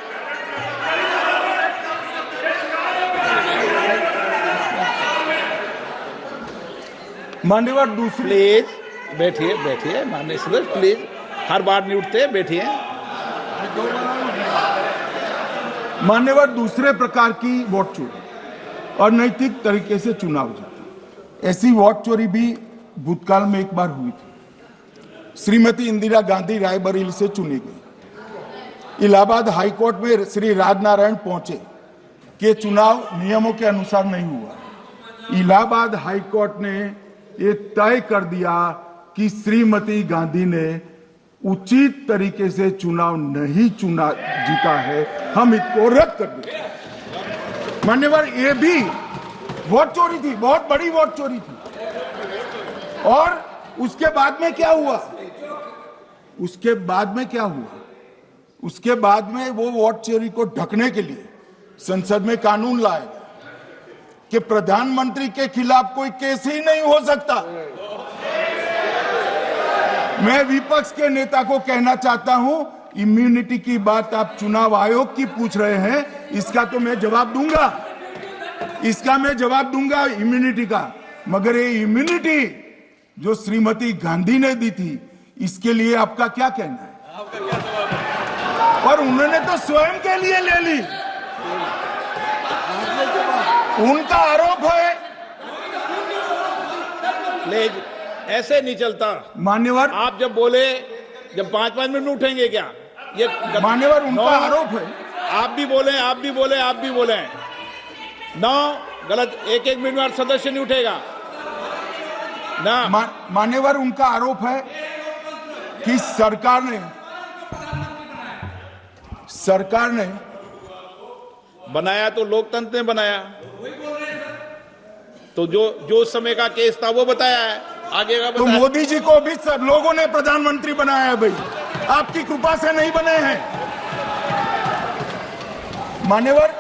मान्यवर, दूसरी, प्लीज बैठिए बैठिए माननीय सदस्य, प्लीज, हर बार नहीं उठते, बैठिए। मान्यवर, दूसरे प्रकार की वोट चोरी और नैतिक तरीके से चुनाव जीतना, ऐसी वोट चोरी भी भूतकाल में एक बार हुई थी। श्रीमती इंदिरा गांधी रायबरेली से चुनी गई। इलाहाबाद हाईकोर्ट में श्री राजनारायण पहुंचे कि चुनाव नियमों के अनुसार नहीं हुआ। इलाहाबाद हाईकोर्ट ने ये तय कर दिया कि श्रीमती गांधी ने उचित तरीके से चुनाव नहीं जीता है, हम इसको रद्द कर देते। मान्यवर, ये भी वोट चोरी थी, बहुत बड़ी वोट चोरी थी। और उसके बाद में क्या हुआ? उसके बाद में वो वोट चोरी को ढकने के लिए संसद में कानून लाया गया कि प्रधानमंत्री के खिलाफ कोई केस ही नहीं हो सकता। मैं विपक्ष के नेता को कहना चाहता हूं, इम्यूनिटी की बात आप चुनाव आयोग की पूछ रहे हैं, इसका तो मैं जवाब दूंगा, इम्यूनिटी का। मगर ये इम्यूनिटी जो श्रीमती गांधी ने दी थी, इसके लिए आपका क्या कहना है? और उन्होंने तो स्वयं के लिए ले ली। उनका आरोप है। प्लीज, ऐसे नहीं चलता। मान्यवर, आप जब बोले, जब 5-5 मिनट में उठेंगे क्या? ये मान्यवर, उनका आरोप है। आप भी बोले, आप भी बोले, आप भी बोले। नो, गलत। 1-1 मिनट में सदस्य नहीं उठेगा ना। मान्यवर, उनका आरोप है कि सरकार ने बनाया तो लोकतंत्र ने बनाया, तो जो उस समय का केस था वो बताया है, आगे का तो बताया। मोदी जी को भी सब लोगों ने प्रधानमंत्री बनाया है भाई, आपकी कृपा से नहीं बने हैं। मान्यवर,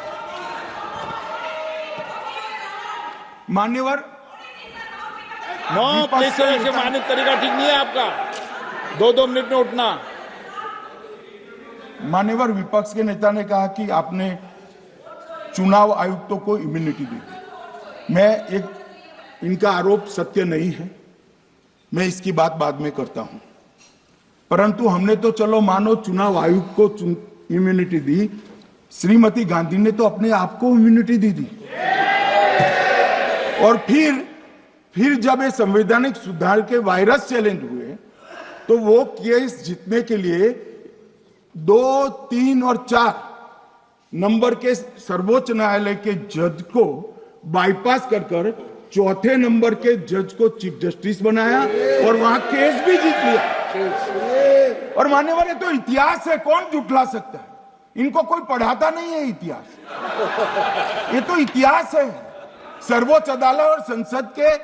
नो, प्लीज से मानित तरीका ठीक नहीं है आपका, 2-2 मिनट में उठना। मान्यवर, विपक्ष के नेता ने कहा कि आपने चुनाव आयुक्तों को इम्यूनिटी दी। इनका आरोप सत्य नहीं है, मैं इसकी बात बाद में करता हूं, परंतु हमने तो चलो मानो चुनाव आयुक्त को इम्यूनिटी दी, श्रीमती गांधी ने तो अपने आप को इम्यूनिटी दी। और फिर जब ये संवैधानिक सुधार के वायरस चैलेंज हुए तो वो केस जीतने के लिए 2, 3 और 4 नंबर के सर्वोच्च न्यायालय के जज को बाईपास कर चौथे नंबर के जज को चीफ जस्टिस बनाया और वहां केस भी जीत लिया। और मान्यवर, ये तो इतिहास है, कौन जुटला सकता है? इनको कोई पढ़ाता नहीं है इतिहास, ये तो इतिहास है, सर्वोच्च अदालत और संसद के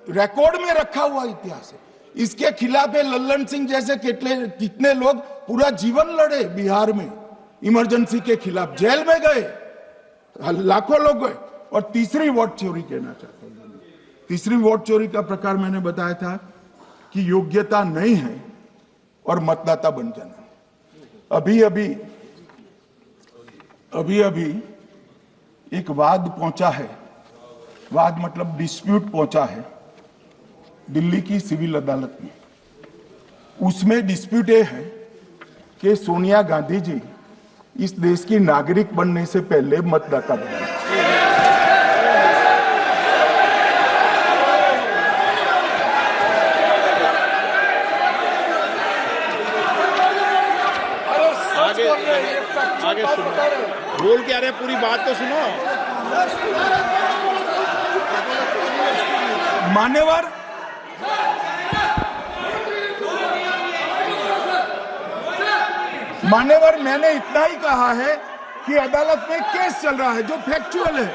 रिकॉर्ड में रखा हुआ इतिहास है। इसके खिलाफ लल्लन सिंह जैसे कितने लोग पूरा जीवन लड़े बिहार में, इमरजेंसी के खिलाफ जेल में गए, लाखों लोग गए। और तीसरी वोट चोरी कहना चाहता हूं, तीसरी वोट चोरी का प्रकार मैंने बताया था कि योग्यता नहीं है और मतदाता बन जाना। अभी एक वाद पहुंचा है, वाद मतलब डिस्प्यूट पहुंचा है दिल्ली की सिविल अदालत में। उसमें डिस्प्यूट ये है कि सोनिया गांधी जी इस देश की नागरिक बनने से पहले मतदाता बने। आगे सुनो, बोल क्या रहे, पूरी बात तो सुनो। मान्यवर, मैंने इतना ही कहा है कि अदालत में केस चल रहा है जो फैक्चुअल है।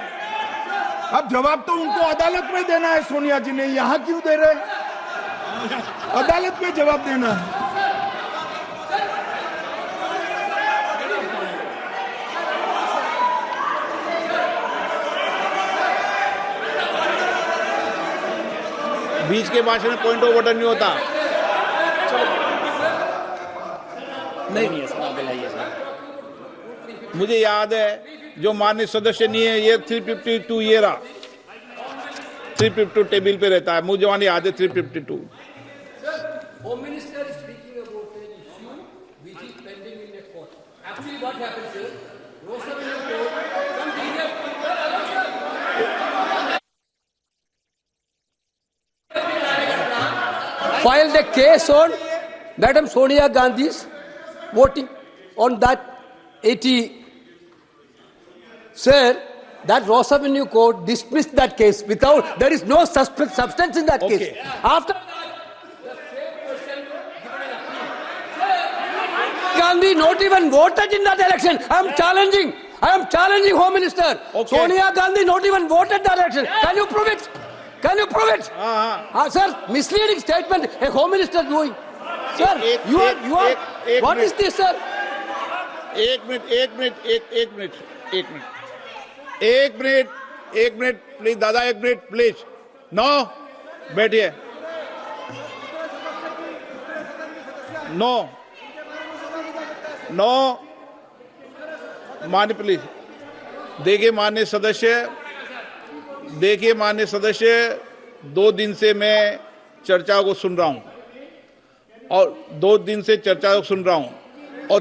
अब जवाब तो उनको अदालत में देना है, सोनिया जी ने यहां क्यों दे रहे हैं? अदालत में जवाब देना है। बीच के भाषण में पॉइंट ऑफ ऑर्डर नहीं होता। नहीं, मुझे याद है जो माननीय सदस्य नहीं है, ये 352 ये रहा, 352 टेबल पे रहता है, मुझे जवान याद है 352। Home Minister is speaking about an issue which is pending in a court. Actually, what happens is, Rosa some filed a case on Madam Sonia Gandhi's voting on that 80. Sir, that Rosa Avenue Court dismissed that case without, there is no substance in that case. After Gandhi not even voted in that election. I am challenging Home Minister. Okay. Sonia Gandhi not even voted that election. Can you prove it? Can you prove it? Sir, misleading statement a Home Minister doing. Sir, you are. What is this, sir? एक minute please दादा, एक minute please. No, बैठिए। No, मान्य please. देखिए माननीय सदस्य, 2 दिन से मैं चर्चा को सुन रहा हूं और 2 दिन से चर्चा को सुन रहा हूं और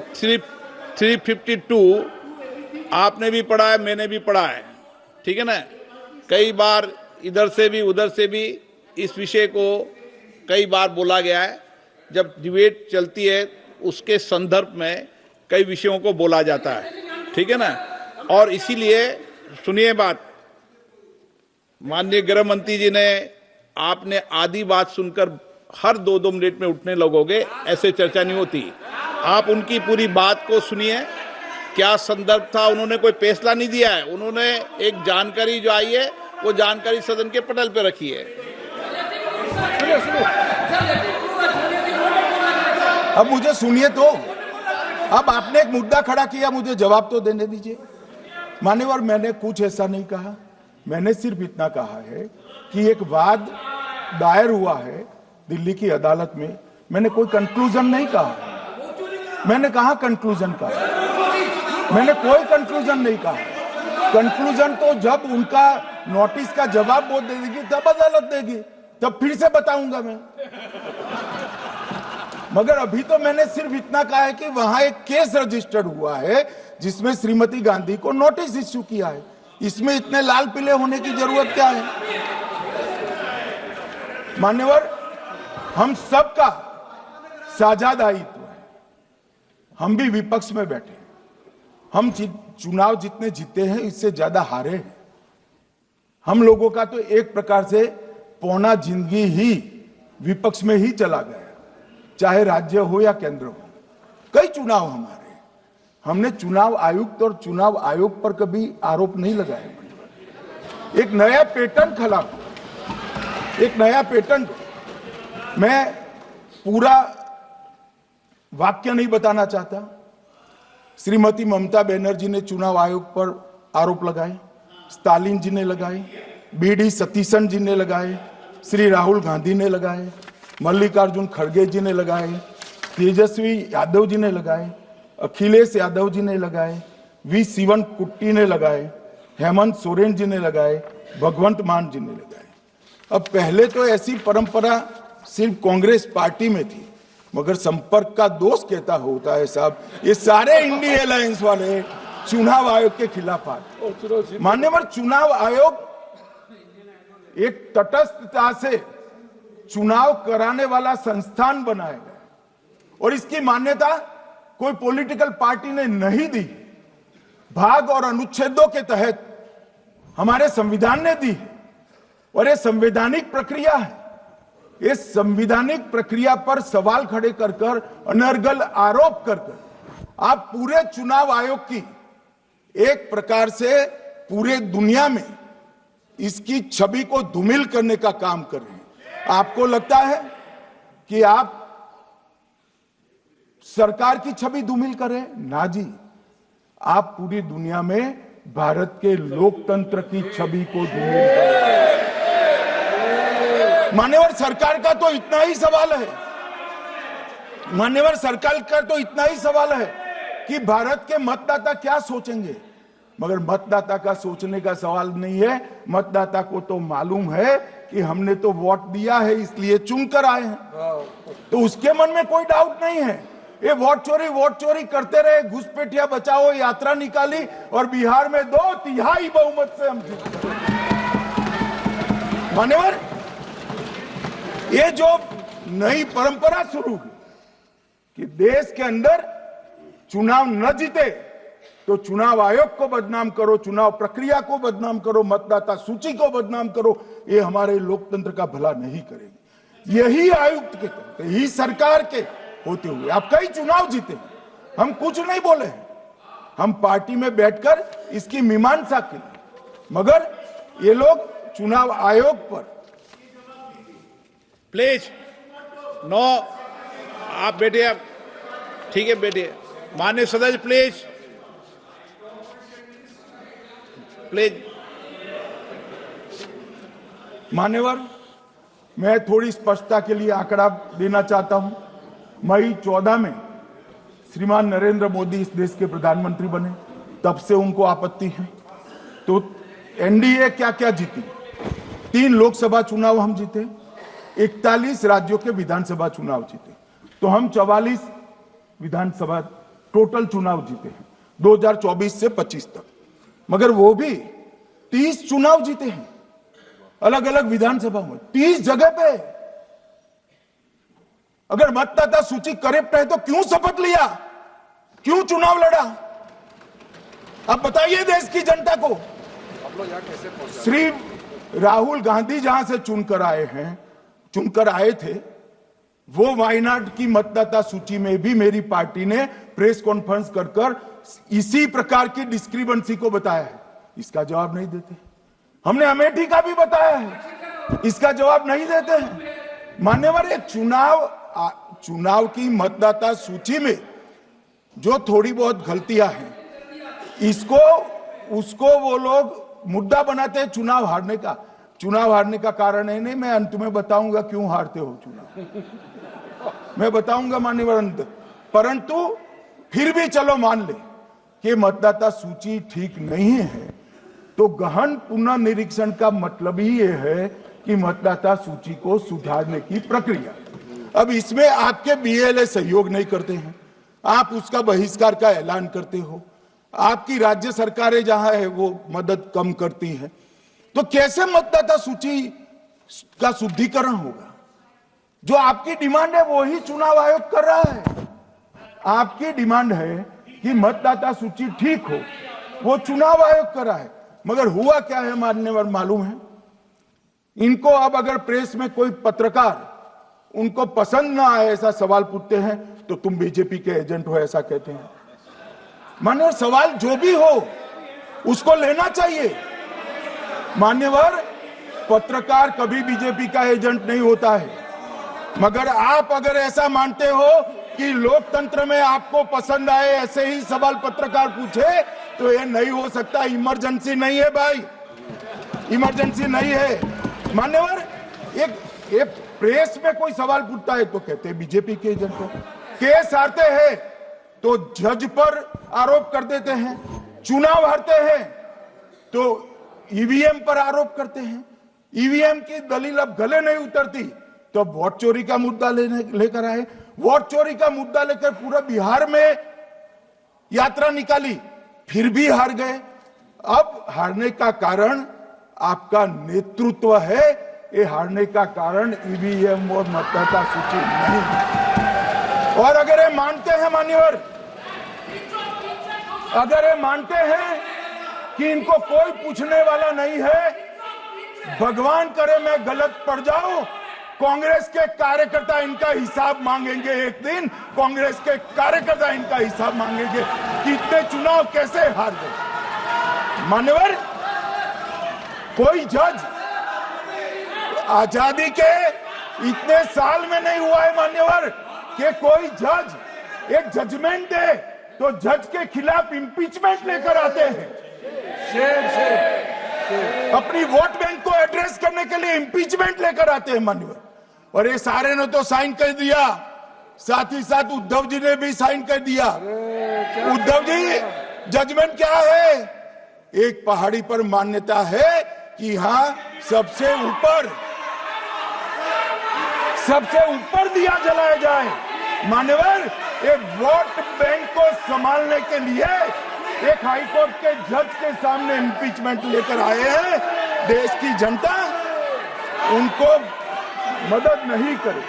352 आपने भी पढ़ा है, मैंने भी पढ़ा है। ठीक है ना। कई बार इधर से भी उधर से भी इस विषय को कई बार बोला गया है। जब डिबेट चलती है उसके संदर्भ में कई विषयों को बोला जाता है, ठीक है ना। और इसीलिए सुनिए बात, माननीय गृह मंत्री जी ने, आपने आधी बात सुनकर हर 2-2 मिनट में उठने लगोगे, ऐसे चर्चा नहीं होती। आप उनकी पूरी बात को सुनिए, क्या संदर्भ था, उन्होंने कोई फैसला नहीं दिया है, उन्होंने एक जानकारी जो आई है वो जानकारी सदन के पटल पे रखी है। अब मुझे सुनिए तो, अब आपने एक मुद्दा खड़ा किया, मुझे जवाब तो देने दीजिए। मान्यवर, मैंने कुछ ऐसा नहीं कहा, मैंने सिर्फ इतना कहा है कि एक वाद दायर हुआ है दिल्ली की अदालत में, मैंने कोई कंक्लूजन नहीं कहा। मैंने कहा कंक्लूजन का, मैंने कोई कंक्लूजन नहीं कहा। कंक्लूजन तो जब उनका नोटिस का जवाब वो दे देगी तब अदालत देगी, तब फिर से बताऊंगा मैं। मगर अभी तो मैंने सिर्फ इतना कहा है कि वहां एक केस रजिस्टर्ड हुआ है जिसमें श्रीमती गांधी को नोटिस इश्यू किया है। इसमें इतने लाल पीले होने की जरूरत क्या है? मान्यवर, हम सबका साझा दायित्व है, हम भी विपक्ष में बैठे, हम चुनाव जितने जीते हैं इससे ज्यादा हारे हैं। हम लोगों का तो एक प्रकार से पौना जिंदगी ही विपक्ष में ही चला गया, चाहे राज्य हो या केंद्र हो। कई चुनाव हमारे, हमने चुनाव आयुक्त और चुनाव आयोग पर कभी आरोप नहीं लगाया। एक नया पैटर्न खड़ा, एक नया पैटर्न। मैं पूरा वाक्य नहीं बताना चाहता। श्रीमती ममता बनर्जी ने चुनाव आयोग पर आरोप लगाए, स्टालिन जी ने लगाए, बीडी सतीशन जी ने लगाए, श्री राहुल गांधी ने लगाए, मल्लिकार्जुन खड़गे जी ने लगाए, तेजस्वी यादव जी ने लगाए, अखिलेश यादव जी ने लगाए, वी शिवन कुट्टी ने लगाए, हेमंत सोरेन जी ने लगाए, भगवंत मान जी ने लगाए। अब पहले तो ऐसी परंपरा सिर्फ कांग्रेस पार्टी में थी, मगर संपर्क का दोष कहता होता है साहब, ये सारे इंडिया अलायंस वाले चुनाव आयोग के खिलाफ आए। मान्यवर, चुनाव आयोग एक तटस्थता से चुनाव कराने वाला संस्थान बनाया गया और इसकी मान्यता कोई पॉलिटिकल पार्टी ने नहीं दी, भाग और अनुच्छेदों के तहत हमारे संविधान ने दी। और ये संवैधानिक प्रक्रिया है। इस संवैधानिक प्रक्रिया पर सवाल खड़े कर कर, अनर्गल आरोप कर कर आप पूरे चुनाव आयोग की एक प्रकार से पूरे दुनिया में इसकी छवि को धूमिल करने का काम कर रहे हैं। आपको लगता है कि आप सरकार की छवि धूमिल करें? ना जी, आप पूरी दुनिया में भारत के लोकतंत्र की छवि को धूमिल करें। मान्यवर, सरकार का तो इतना ही सवाल है, मान्यवर सरकार का तो इतना ही सवाल है कि भारत के मतदाता क्या सोचेंगे। मगर मतदाता का सोचने का सवाल नहीं है। मतदाता को तो मालूम है कि हमने तो वोट दिया है इसलिए चुनकर आए हैं, तो उसके मन में कोई डाउट नहीं है। ये वोट चोरी करते रहे, घुसपैठिया बचाओ यात्रा निकाली और बिहार में 2/3 बहुमत से हम जीते। मान्यवर, ये जो नई परंपरा शुरू हुई कि देश के अंदर चुनाव न जीते तो चुनाव आयोग को बदनाम करो, चुनाव प्रक्रिया को बदनाम करो, मतदाता सूची को बदनाम करो, ये हमारे लोकतंत्र का भला नहीं करेगी। यही आयुक्त के करते, यही सरकार के होते हुए आप कई चुनाव जीते, हम कुछ नहीं बोले हैं, हम पार्टी में बैठकर इसकी मीमांसा की। मगर ये लोग चुनाव आयोग पर प्लीज नो, आप बैठिए, आप ठीक है बैठिए। माननीय सदस्य प्लीज प्लीज। मान्यवर, मैं थोड़ी स्पष्टता के लिए आंकड़ा देना चाहता हूं। मई 14 में श्रीमान नरेंद्र मोदी इस देश के प्रधानमंत्री बने, तब से उनको आपत्ति है। तो एनडीए क्या क्या जीती? 3 लोकसभा चुनाव हम जीते, 41 राज्यों के विधानसभा चुनाव जीते, तो हम 44 विधानसभा टोटल चुनाव जीते हैं 2024 से 25 तक। मगर वो भी 30 चुनाव जीते हैं अलग अलग विधानसभा में, 30 जगह पे। अगर मतदाता सूची करेक्ट है तो क्यों शपथ लिया, क्यों चुनाव लड़ा? अब बताइए देश की जनता को। श्री राहुल गांधी जहां से चुनकर आए थे, वो वायनाड की मतदाता सूची में भी मेरी पार्टी ने प्रेस कॉन्फ्रेंस कर इसी प्रकार की डिस्क्रिपेंसी को बताया है। इसका जवाब नहीं देते। हमने अमेठी का भी बताया है, इसका जवाब नहीं देते हैं। मान्यवर, एक चुनाव की मतदाता सूची में जो थोड़ी बहुत गलतियां हैं, उसको वो लोग मुद्दा बनाते हैं चुनाव हारने का। चुनाव हारने का कारण है नहीं, मैं अंत में बताऊंगा क्यों हारते हो चुनाव, मैं बताऊंगा मान्यवर अंत। परंतु फिर भी चलो मान ले कि मतदाता सूची ठीक नहीं है, तो गहन पुनर्निरीक्षण का मतलब ही ये है कि मतदाता सूची को सुधारने की प्रक्रिया। अब इसमें आपके बीएलए सहयोग नहीं करते हैं, आप उसका बहिष्कार का ऐलान करते हो, आपकी राज्य सरकारें जहां है वो मदद कम करती है, तो कैसे मतदाता सूची का शुद्धिकरण होगा? जो आपकी डिमांड है वो ही चुनाव आयोग कर रहा है। आपकी डिमांड है कि मतदाता सूची ठीक हो, वो चुनाव आयोग कर रहा है। मगर हुआ क्या है मान्यवर मालूम है? इनको अब अगर प्रेस में कोई पत्रकार उनको पसंद ना आए ऐसा सवाल पूछते हैं तो तुम बीजेपी के एजेंट हो ऐसा कहते हैं। मान्यवर, सवाल जो भी हो उसको लेना चाहिए। मान्यवर, पत्रकार कभी बीजेपी का एजेंट नहीं होता है। मगर आप अगर ऐसा मानते हो कि लोकतंत्र में आपको पसंद आए ऐसे ही सवाल पत्रकार पूछे, तो ये नहीं हो सकता। इमरजेंसी नहीं है भाई, इमरजेंसी नहीं है। मान्यवर, एक प्रेस में कोई सवाल पूछता है तो कहते हैं बीजेपी के एजेंट हो। केस हारते हैं तो जज पर आरोप कर देते हैं, चुनाव हारते हैं तो ईवीएम पर आरोप करते हैं। ईवीएम की दलील अब गले नहीं उतरती तो वोट चोरी का मुद्दा लेकर आए। वोट चोरी का मुद्दा लेकर पूरा बिहार में यात्रा निकाली, फिर भी हार गए। अब हारने का कारण आपका नेतृत्व है, ये हारने का कारण ईवीएम और मतदाता सूची नहीं है। और अगर ये मानते हैं मान्यवर, अगर ये मानते हैं कि इनको कोई पूछने वाला नहीं है, भगवान करे मैं गलत पड़ जाऊं, कांग्रेस के कार्यकर्ता इनका हिसाब मांगेंगे। एक दिन कांग्रेस के कार्यकर्ता इनका हिसाब मांगेंगे कि इतने चुनाव कैसे हार गए। मान्यवर, कोई जज आजादी के इतने साल में नहीं हुआ है मान्यवर कि कोई जज एक जजमेंट दे तो जज के खिलाफ इंपीचमेंट लेकर आते हैं। अपनी वोट बैंक को एड्रेस करने के लिए इंपीचमेंट लेकर आते हैं मान्यवर। और ये सारे ने तो साइन कर दिया, साथ ही साथ उद्धव जी ने भी साइन कर दिया। उद्धव जी, जजमेंट क्या है? एक पहाड़ी पर मान्यता है कि हाँ सबसे ऊपर दिया जलाया जाए। मान्यवर, ये वोट बैंक को संभालने के लिए एक हाईकोर्ट के जज के सामने इंपीचमेंट लेकर आए हैं। देश की जनता उनको मदद नहीं करे।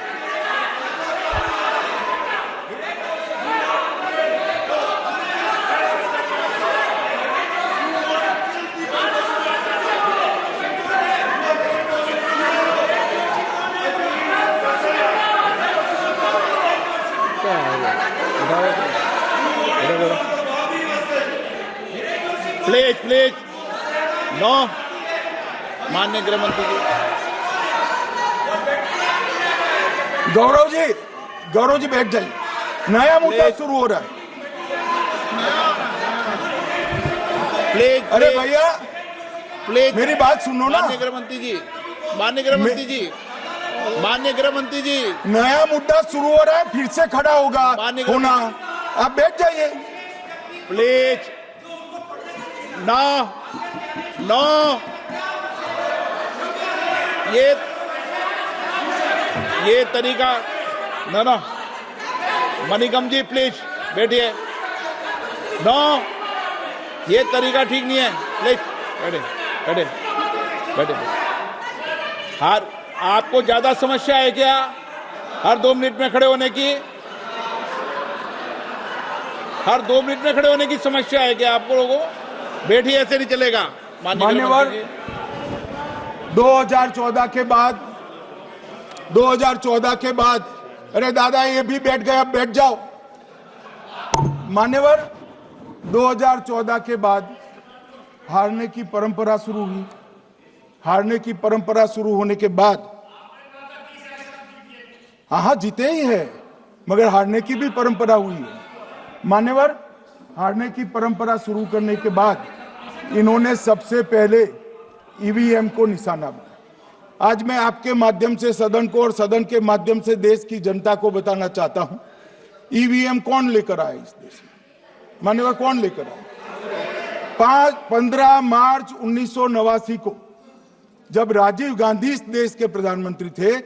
प्लीज नो, माननीय गृह मंत्री जी। गौरव जी बैठ जाइए, नया मुद्दा शुरू हो रहा है। प्लीज, अरे भैया प्लीज मेरी बात सुनो ना। माननीय गृह मंत्री जी, माननीय गृह मंत्री जी, माननीय गृह मंत्री जी, नया मुद्दा शुरू हो रहा है, फिर से खड़ा होगा होना। आप बैठ जाइए प्लीज। नो, ये तरीका ना। मणिकम जी प्लीज बैठिए। नो, ये तरीका ठीक नहीं है, प्लीज बैठिए। बैठे बैठे। हर आपको ज्यादा समस्या है क्या हर 2 मिनट में खड़े होने की? हर 2 मिनट में खड़े होने की समस्या है क्या आपको लोगों? बैठिए, ऐसे नहीं चलेगा। मान्यवर, 2014 के बाद अरे दादा ये भी बैठ गए, अब बैठ जाओ। मान्यवर, 2014 के बाद हारने की परंपरा शुरू हुई। हारने की परंपरा शुरू होने के बाद हाँ जीते ही है, मगर हारने की भी परंपरा हुई है। मान्यवर, हारने की परंपरा शुरू करने के बाद इन्होंने सबसे पहले ईवीएम को निशाना बनाया। आज मैं आपके माध्यम से सदन को और सदन के माध्यम से देश की जनता को बताना चाहता हूं, ईवीएम कौन लेकर आया इस देश में? मान्यवर, कौन लेकर आया? 15 मार्च 1989 को जब राजीव गांधी इस देश के प्रधानमंत्री थे,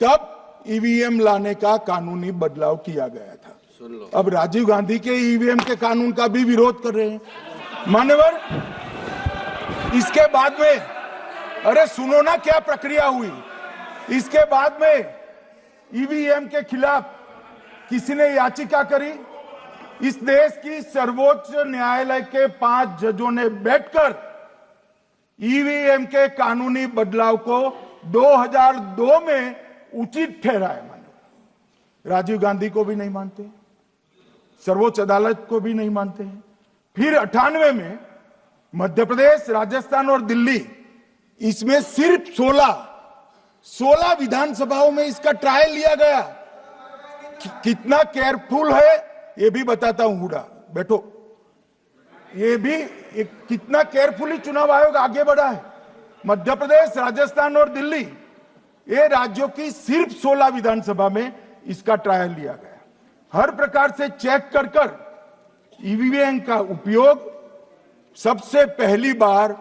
तब ईवीएम लाने का कानूनी बदलाव किया गया था। अब राजीव गांधी के ईवीएम के कानून का भी विरोध कर रहे हैं। मान्यवर, इसके बाद में अरे सुनो ना क्या प्रक्रिया हुई। इसके बाद में ईवीएम के खिलाफ किसी ने याचिका करी। इस देश की सर्वोच्च न्यायालय के 5 जजों ने बैठकर ईवीएम के कानूनी बदलाव को 2002 में उचित ठहराया। मान्यवर, राजीव गांधी को भी नहीं मानते, सर्वोच्च अदालत को भी नहीं मानते हैं। फिर 98 में मध्य प्रदेश, राजस्थान और दिल्ली, इसमें सिर्फ 16 विधानसभाओं में इसका ट्रायल लिया गया। कितना केयरफुल है ये भी बताता हूं। हुडा बैठो, ये भी कितना केयरफुली चुनाव आयोग आगे बढ़ा है। मध्य प्रदेश, राजस्थान और दिल्ली, ये राज्यों की सिर्फ 16 विधानसभा में इसका ट्रायल लिया गया। हर प्रकार से चेक कर ईवीएम का उपयोग सबसे पहली बार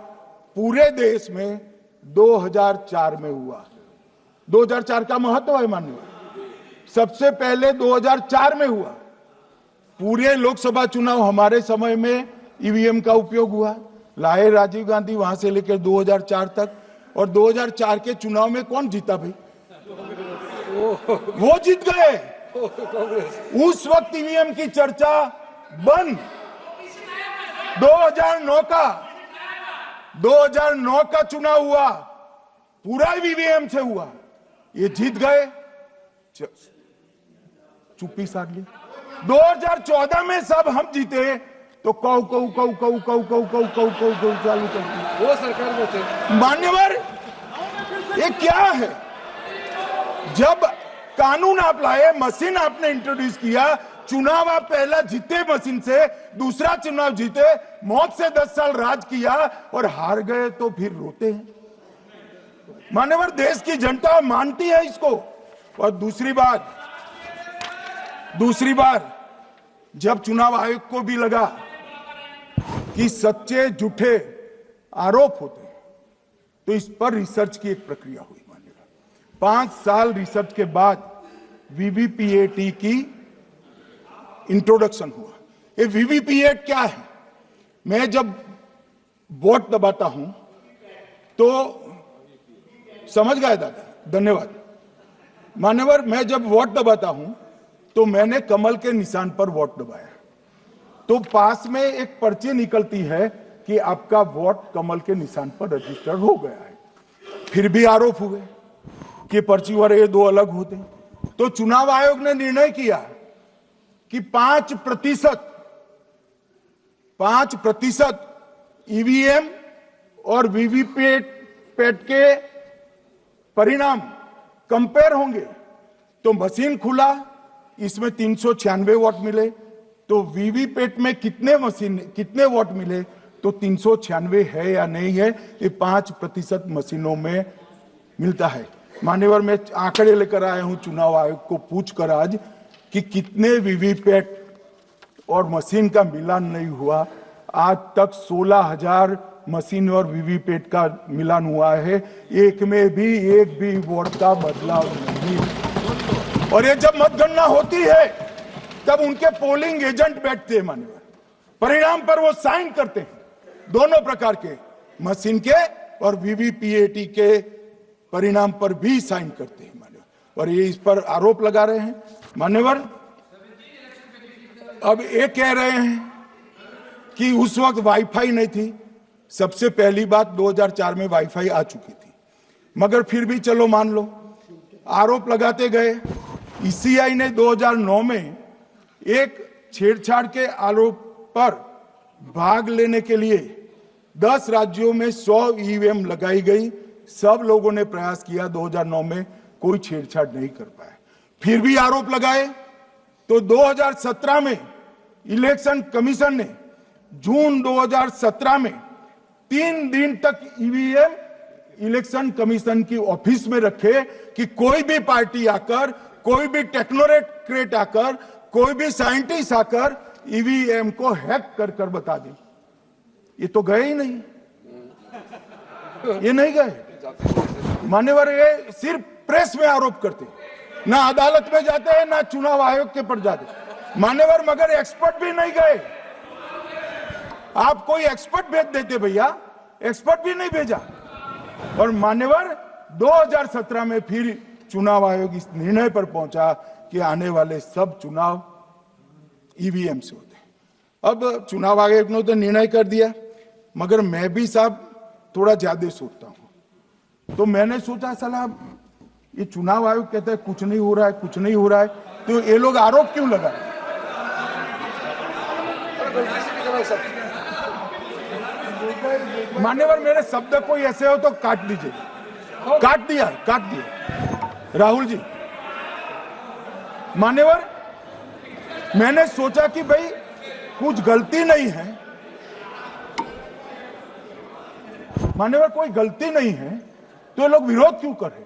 पूरे देश में 2004 में हुआ। 2004 का महत्व है माननीय, सबसे पहले 2004 में हुआ। पूरे लोकसभा चुनाव हमारे समय में ईवीएम का उपयोग हुआ। लाए राजीव गांधी, वहां से लेकर 2004 तक। और 2004 के चुनाव में कौन जीता भाई? वो जीत गए। उस वक्त ईवीएम की चर्चा बंद। 2009 का चुनाव हुआ, पूरा ईवीएम से हुआ, ये जीत गए। चुप्पी साध ली। 2014 में सब हम जीते तो कौ चालू कर दी। वो सरकार में थे। मान्यवर, ये क्या है? जब कानून आप लाए, मशीन आपने इंट्रोड्यूस किया, चुनाव आप पहला जीते मशीन से, दूसरा चुनाव जीते, मौत से 10 साल राज किया और हार गए तो फिर रोते हैं। मान्यवर, देश की जनता मानती है इसको। और दूसरी बात जब चुनाव आयोग को भी लगा कि सच्चे झूठे आरोप होते हैं, तो इस पर रिसर्च की एक प्रक्रिया हुई। मानिएगा 5 साल रिसर्च के बाद वीवीपीएटी की इंट्रोडक्शन हुआ। ये वीवीपीएटी क्या है? मैं जब वोट दबाता हूं तो समझ गए दादा, धन्यवाद। मान्यवर, मैं जब वोट दबाता हूं तो मैंने कमल के निशान पर वोट दबाया, तो पास में एक पर्ची निकलती है कि आपका वोट कमल के निशान पर रजिस्टर हो गया है। फिर भी आरोप हुए कि पर्ची और ये 2 अलग होते। तो चुनाव आयोग ने निर्णय किया कि 5% ईवीएम और वीवीपैट के परिणाम कंपेयर होंगे। तो मशीन खुला, इसमें 396 वोट मिले। तो वीवीपैट में कितने वोट मिले? तो 396 है या नहीं है, ये 5% मशीनों में मिलता है। मान्यवर, मैं आंकड़े लेकर आया हूं चुनाव आयोग को पूछकर आज कि कितने वीवीपैट और मशीन का मिलान नहीं हुआ। आज तक 16,000 मशीन और वीवीपैट का मिलान हुआ है, एक में भी एक भी वोट का बदलाव नहीं। और ये जब मतगणना होती है तब उनके पोलिंग एजेंट बैठते हैं मान्यवर, परिणाम पर वो साइन करते हैं, दोनों प्रकार के, मशीन के और वीवीपीएटी के परिणाम पर भी साइन करते हैं मान्यवर, और ये इस पर आरोप लगा रहे हैं मान्यवर। अब ये कह रहे हैं कि उस वक्त वाईफाई नहीं थी। सबसे पहली बात 2004 में वाईफाई आ चुकी थी, मगर फिर भी चलो मान लो, आरोप लगाते गए। ईसीआई ने 2009 में एक छेड़छाड़ के आरोप पर भाग लेने के लिए 10 राज्यों में 100 ईवीएम लगाई गई। सब लोगों ने प्रयास किया, 2009 में कोई छेड़छाड़ नहीं कर पाए, फिर भी आरोप लगाए। तो 2017 में इलेक्शन कमीशन ने जून 2017 में 3 दिन तक ईवीएम इलेक्शन कमीशन की ऑफिस में रखे कि कोई भी पार्टी आकर, कोई भी टेक्नोक्रेट आकर, कोई भी साइंटिस्ट आकर ईवीएम को हैक कर कर बता दे। ये तो गए ही नहीं, ये नहीं गए मान्यवर। ये सिर्फ प्रेस में आरोप करते, ना अदालत में जाते हैं, ना चुनाव आयोग के पर जाते मान्यवर, मगर एक्सपर्ट भी नहीं गए। आप कोई एक्सपर्ट भेज देते भैया, एक्सपर्ट भी नहीं भेजा। और मान्यवर 2017 में फिर चुनाव आयोग इस निर्णय पर पहुंचा कि आने वाले सब चुनाव ईवीएम से होते हैं। अब चुनाव आयोग ने तो निर्णय कर दिया, मगर मैं भी साहब थोड़ा ज्यादा सोचता हूं। तो मैंने सोचा साला ये चुनाव आयोग कहता है कुछ नहीं हो रहा है, कुछ नहीं हो रहा है, तो ये लोग आरोप क्यों लगा रहे? मान्यवर मेरे शब्द कोई ऐसे हो तो काट दीजिए। काट दिया राहुल जी। मान्यवर मैंने सोचा कि भाई कुछ गलती नहीं है, मान्यवर कोई गलती नहीं है, तो ये लोग विरोध क्यों कर रहे?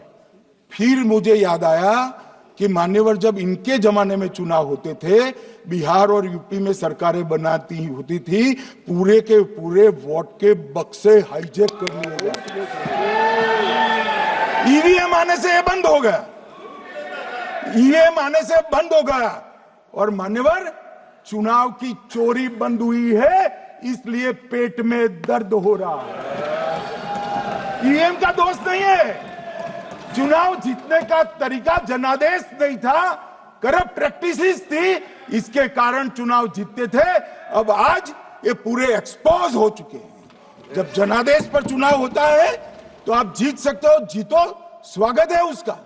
फिर मुझे याद आया कि मान्यवर जब इनके जमाने में चुनाव होते थे, बिहार और यूपी में सरकारें बनाती होती थी, पूरे के पूरे वोट के बक्से हाईजैक कर लिए गए। ईवीएम आने से ये बंद हो गया, ईवीएम आने से बंद हो गया। और मान्यवर चुनाव की चोरी बंद हुई है, इसलिए पेट में दर्द हो रहा है। ईवीएम का दोष नहीं है, चुनाव जीतने का तरीका जनादेश नहीं था, करप्ट प्रैक्टिसेस थी, इसके कारण चुनाव जीतते थे। अब आज ये पूरे एक्सपोज हो चुके हैं। जब जनादेश पर चुनाव होता है तो आप जीत सकते हो, जीतो, स्वागत है उसका,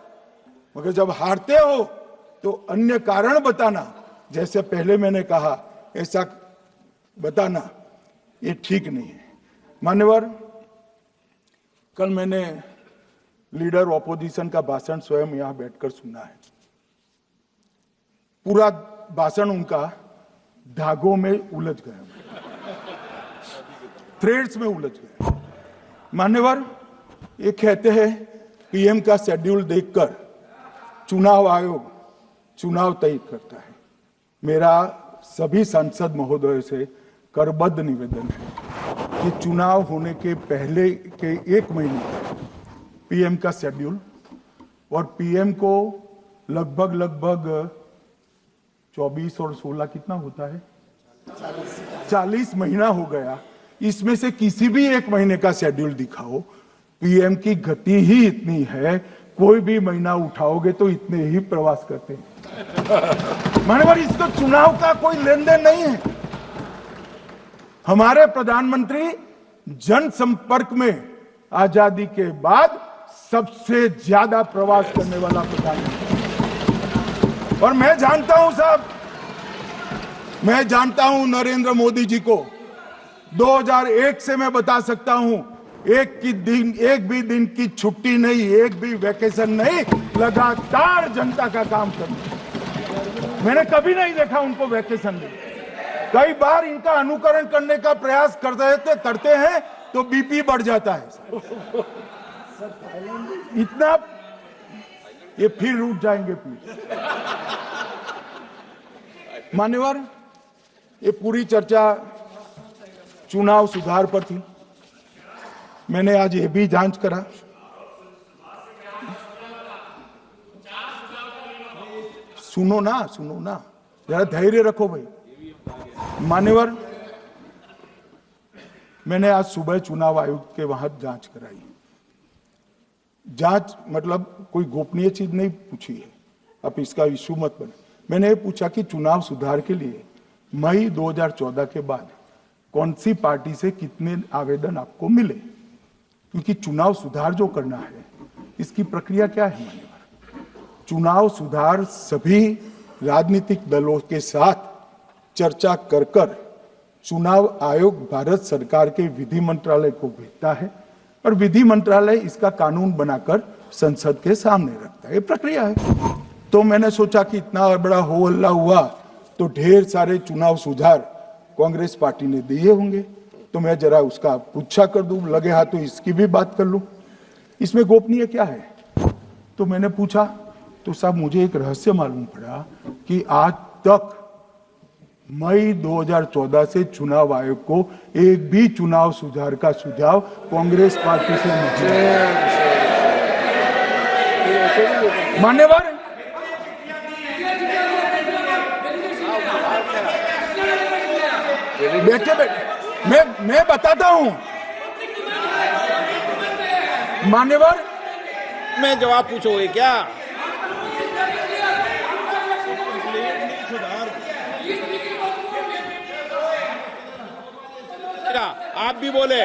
मगर जब हारते हो तो अन्य कारण बताना, जैसे पहले मैंने कहा ऐसा बताना, ये ठीक नहीं है। मान्यवर कल मैंने लीडर ऑपोजिशन का भाषण स्वयं यहां बैठकर सुना है। पूरा भाषण उनका धागों में उलझ गया, थ्रेड्स में उलझ गया। मान्यवर ये कहते हैं पीएम का शेड्यूल देखकर चुनाव आयोग चुनाव तय करता है। मेरा सभी सांसद महोदय से करबद्ध निवेदन है कि चुनाव होने के पहले के 1 महीने पीएम का शेड्यूल, और पीएम को लगभग 24 और 16 कितना होता है, 40 महीना हो गया। इसमें से किसी भी 1 महीने का शेड्यूल दिखाओ। पीएम की गति ही इतनी है, कोई भी महीना उठाओगे तो इतने ही प्रवास करते हैं। मानवर इसको चुनाव का कोई लेन देन नहीं है। हमारे प्रधानमंत्री जनसंपर्क में आजादी के बाद सबसे ज्यादा प्रवास करने वाला प्रधानमंत्री। और मैं जानता हूं साहब, मैं जानता हूं नरेंद्र मोदी जी को 2001 से मैं बता सकता हूं, एक भी दिन की छुट्टी नहीं, एक भी वैकेशन नहीं, लगातार जनता का काम करना। मैंने कभी नहीं देखा उनको वैकेशन में। कई बार इनका अनुकरण करने का प्रयास करते हैं तो बीपी बढ़ जाता है। इतना ये फिर रूठ जाएंगे प्लीज। मान्यवर ये पूरी चर्चा चुनाव सुधार पर थी। मैंने आज ये भी जांच करा, सुनो ना, जरा धैर्य रखो भाई। मान्यवर मैंने आज सुबह चुनाव आयुक्त के वहां जांच कराई। जांच मतलब कोई गोपनीय चीज नहीं पूछी है, आप इसका इशू मत बने। मैंने ये पूछा कि चुनाव सुधार के लिए मई 2014 के बाद कौन सी पार्टी से कितने आवेदन आपको मिले, क्योंकि चुनाव सुधार जो करना है इसकी प्रक्रिया क्या है। चुनाव सुधार सभी राजनीतिक दलों के साथ चर्चा कर कर चुनाव आयोग भारत सरकार के विधि मंत्रालय को भेजता है और विधि मंत्रालय इसका कानून बनाकर संसद के सामने रखता है। ये प्रक्रिया है। तो मैंने सोचा कि इतना बड़ा हो हल्ला हुआ तो ढेर सारे चुनाव सुधार कांग्रेस पार्टी ने दिए होंगे, तो मैं जरा उसका पूछा कर दूं, लगे हाथ तो इसकी भी बात कर लूं, इसमें गोपनीय क्या है। तो मैंने पूछा तो साहब मुझे एक रहस्य मालूम पड़ा कि आज तक मई 2014 से चुनाव आयोग को एक भी चुनाव सुधार का सुझाव कांग्रेस पार्टी से नहीं है। मान्यवर, बैठे बैठे मैं बताता हूं मान्यवर, मैं जवाब पूछोगे क्या? आप भी बोले,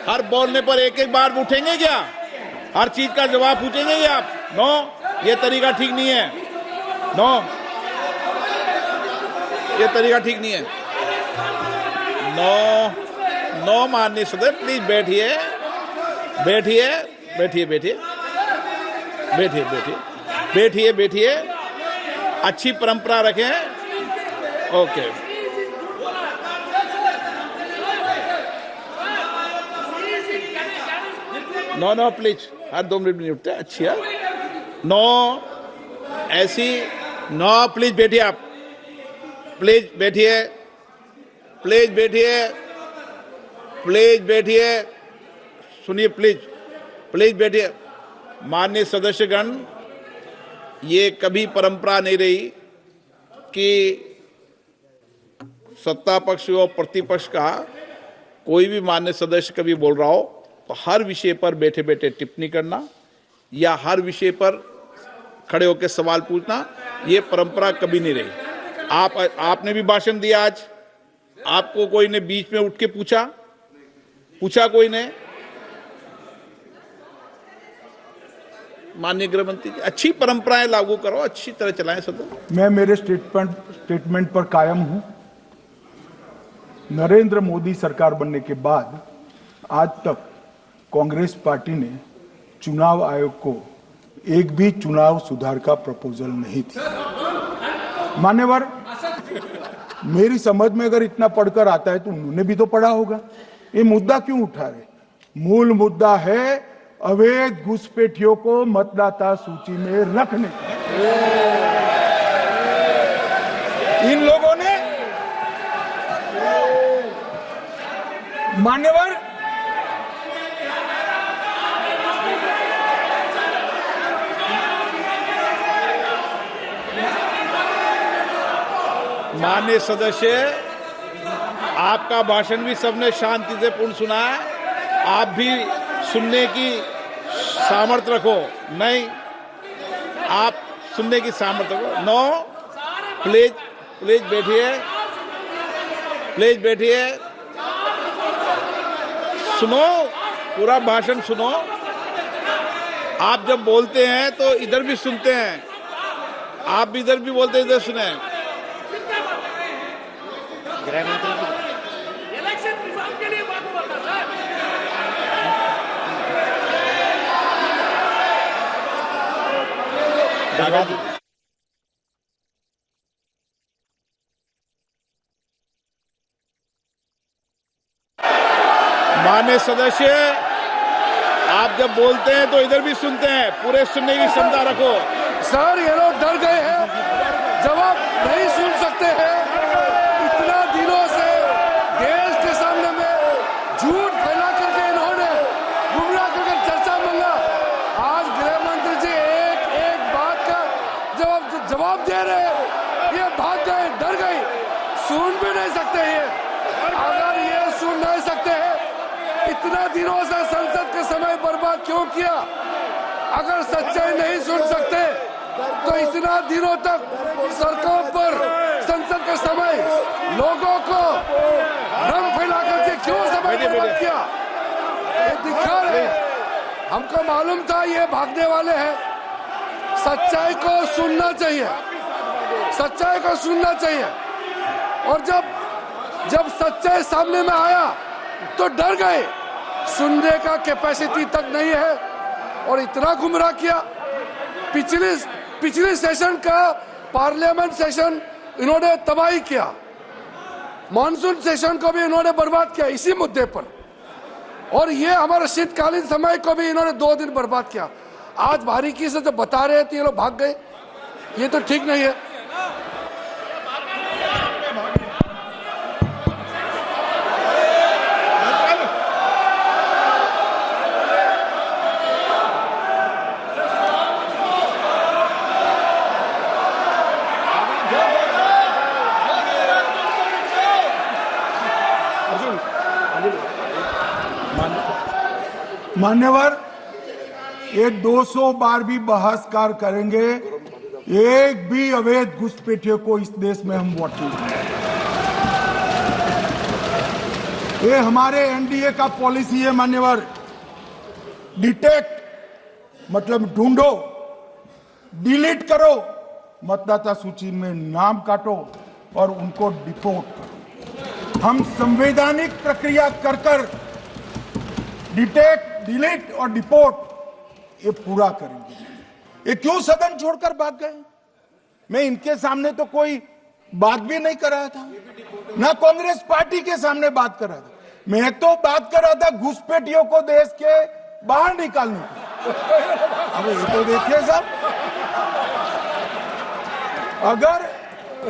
हर बोलने पर एक एक बार उठेंगे क्या? हर चीज का जवाब पूछेंगे क्या आप? नो, ये तरीका ठीक नहीं है। नो, ये तरीका ठीक नहीं है। नो नो माननीय सदस्य, प्लीज बैठिए बैठिए बैठिए बैठिए बैठिए बैठिए बैठिए बैठिए अच्छी परंपरा रखें। ओके, नो नो प्लीज, हर 2 मिनट नहीं उठते। अच्छी है। नो, ऐसी नो, प्लीज बैठिए आप, प्लीज बैठिए, प्लीज बैठिए, प्लीज बैठिए, सुनिए, प्लीज प्लीज बैठिए। माननीय सदस्यगण, ये कभी परंपरा नहीं रही कि सत्ता पक्ष और प्रतिपक्ष का कोई भी माननीय सदस्य कभी बोल रहा हो तो हर विषय पर बैठे बैठे टिप्पणी करना या हर विषय पर खड़े होकर सवाल पूछना, ये परंपरा कभी नहीं रही। आपने भी भाषण दिया आज, आपको कोई ने बीच में उठ के पूछा कोई ने? माननीय गृह मंत्री जी, अच्छी परंपराएं लागू करो, अच्छी तरह चलाएं सदन। मैं मेरे स्टेटमेंट पर कायम हूं। नरेंद्र मोदी सरकार बनने के बाद आज तक कांग्रेस पार्टी ने चुनाव आयोग को एक भी चुनाव सुधार का प्रपोजल नहीं दिया। मान्यवर, मेरी समझ में अगर इतना पढ़कर आता है तो उन्होंने भी तो पढ़ा होगा। ये मुद्दा क्यों उठा रहे? मूल मुद्दा है अवैध घुसपैठियों को मतदाता सूची में रखने। इन लोगों ने, मान्यवर, माननीय सदस्य, आपका भाषण भी सबने शांति से पूर्ण सुना है। आप भी सुनने की सामर्थ्य रखो। नहीं, आप सुनने की सामर्थ्य रखो। नो, प्लीज प्लीज बैठिए, प्लीज बैठिए, सुनो, पूरा भाषण सुनो। आप जब बोलते हैं तो इधर भी सुनते हैं, आप भी इधर भी बोलते हैं, इधर सुने। गृह मंत्री इलेक्शन रिजल्ट के लिए बात बोलता सर। दादाजी, माननीय सदस्य, आप जब बोलते हैं तो इधर भी सुनते हैं, पूरे सुनने की क्षमता रखो। सर, ये लोग डर गए हैं, जवाब नहीं सुन सकते हैं। इतना दिनों से देश के सामने में झूठ फैला करके इन्होंने गुमराह करके चर्चा मांगा। आज गृह मंत्री जी एक एक बात का जवाब दे रहे हैं। ये भाग गए, डर गए, सुन भी नहीं सकते। ये अगर ये सुन नहीं सकते हैं इतना दिनों से संसद का समय बर्बाद क्यों किया? अगर सच्चाई नहीं सुन सकते तो इतना दिनों तक सड़कों पर संसद का समय लोगों को भ्रम फैला करके क्यों समय बर्बाद किया? ये दिखा रहे, हमको मालूम था ये भागने वाले हैं। सच्चाई को सुनना चाहिए, सच्चाई को सुनना चाहिए। और जब सच्चाई सामने में आया तो डर गए, सुनने का कैपेसिटी तक नहीं है और इतना गुमराह किया। पिछले सेशन का पार्लियामेंट सेशन इन्होंने तबाही किया, मॉनसून सेशन को भी इन्होंने बर्बाद किया इसी मुद्दे पर, और ये हमारे शीतकालीन समय को भी इन्होंने 2 दिन बर्बाद किया। आज बारीकी से जब बता रहे थे ये लोग भाग गए, ये तो ठीक नहीं है। मान्यवर, ये 200 बार भी बहसकार करेंगे, एक भी अवैध घुसपैठियों को इस देश में हम वोट नहीं देंगे। ये हमारे एनडीए का पॉलिसी है मान्यवर। डिटेक्ट मतलब ढूंढो, डिलीट करो, मतदाता सूची में नाम काटो और उनको डिपोर्ट करो। हम संवैधानिक प्रक्रिया कर कर डिटेक्ट, डिलीट और डिपोर्ट ये पूरा करेंगे। ये क्यों सदन छोड़कर भाग गए? मैं इनके सामने तो कोई बात भी नहीं कर रहा था, ना कांग्रेस पार्टी के सामने बात कर रहा था। मैं तो बात कर रहा था घुसपैठियों को देश के बाहर निकालने की। अब ये तो देखिए साहब, अगर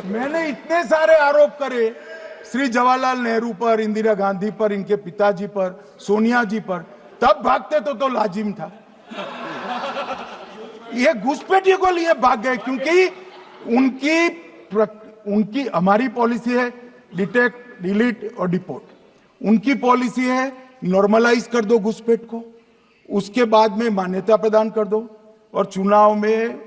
मैंने इतने सारे आरोप करे श्री जवाहरलाल नेहरू पर, इंदिरा गांधी पर, इनके पिताजी पर, सोनिया जी पर, तब भागते तो लाजिम था। ये घुसपैठियों को लिए भाग गए क्योंकि उनकी हमारी पॉलिसी है डिटेक्ट, डिलीट और डिपोर्ट। उनकी पॉलिसी है नॉर्मलाइज कर दो घुसपैठ को, उसके बाद में मान्यता प्रदान कर दो और चुनाव में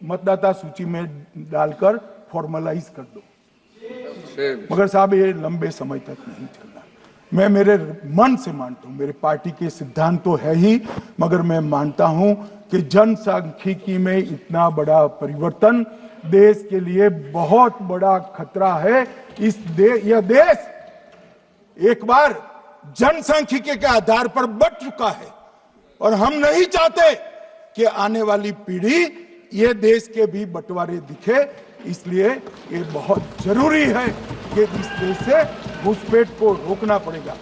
मतदाता सूची में डालकर फॉर्मलाइज कर दो। मगर साहब ये लंबे समय तक नहीं चलना। मैं मेरे मन से मानता हूं, मेरे पार्टी के सिद्धांत तो है ही, मगर मैं मानता हूं कि जनसांख्यिकी में इतना बड़ा परिवर्तन देश के लिए बहुत बड़ा खतरा है। यह देश एक बार जनसांख्यिकी के आधार पर बढ़ चुका है और हम नहीं चाहते कि आने वाली पीढ़ी ये देश के भी बंटवारे दिखे। इसलिए ये बहुत जरूरी है कि इस देश से घुसपैठ को रोकना पड़ेगा।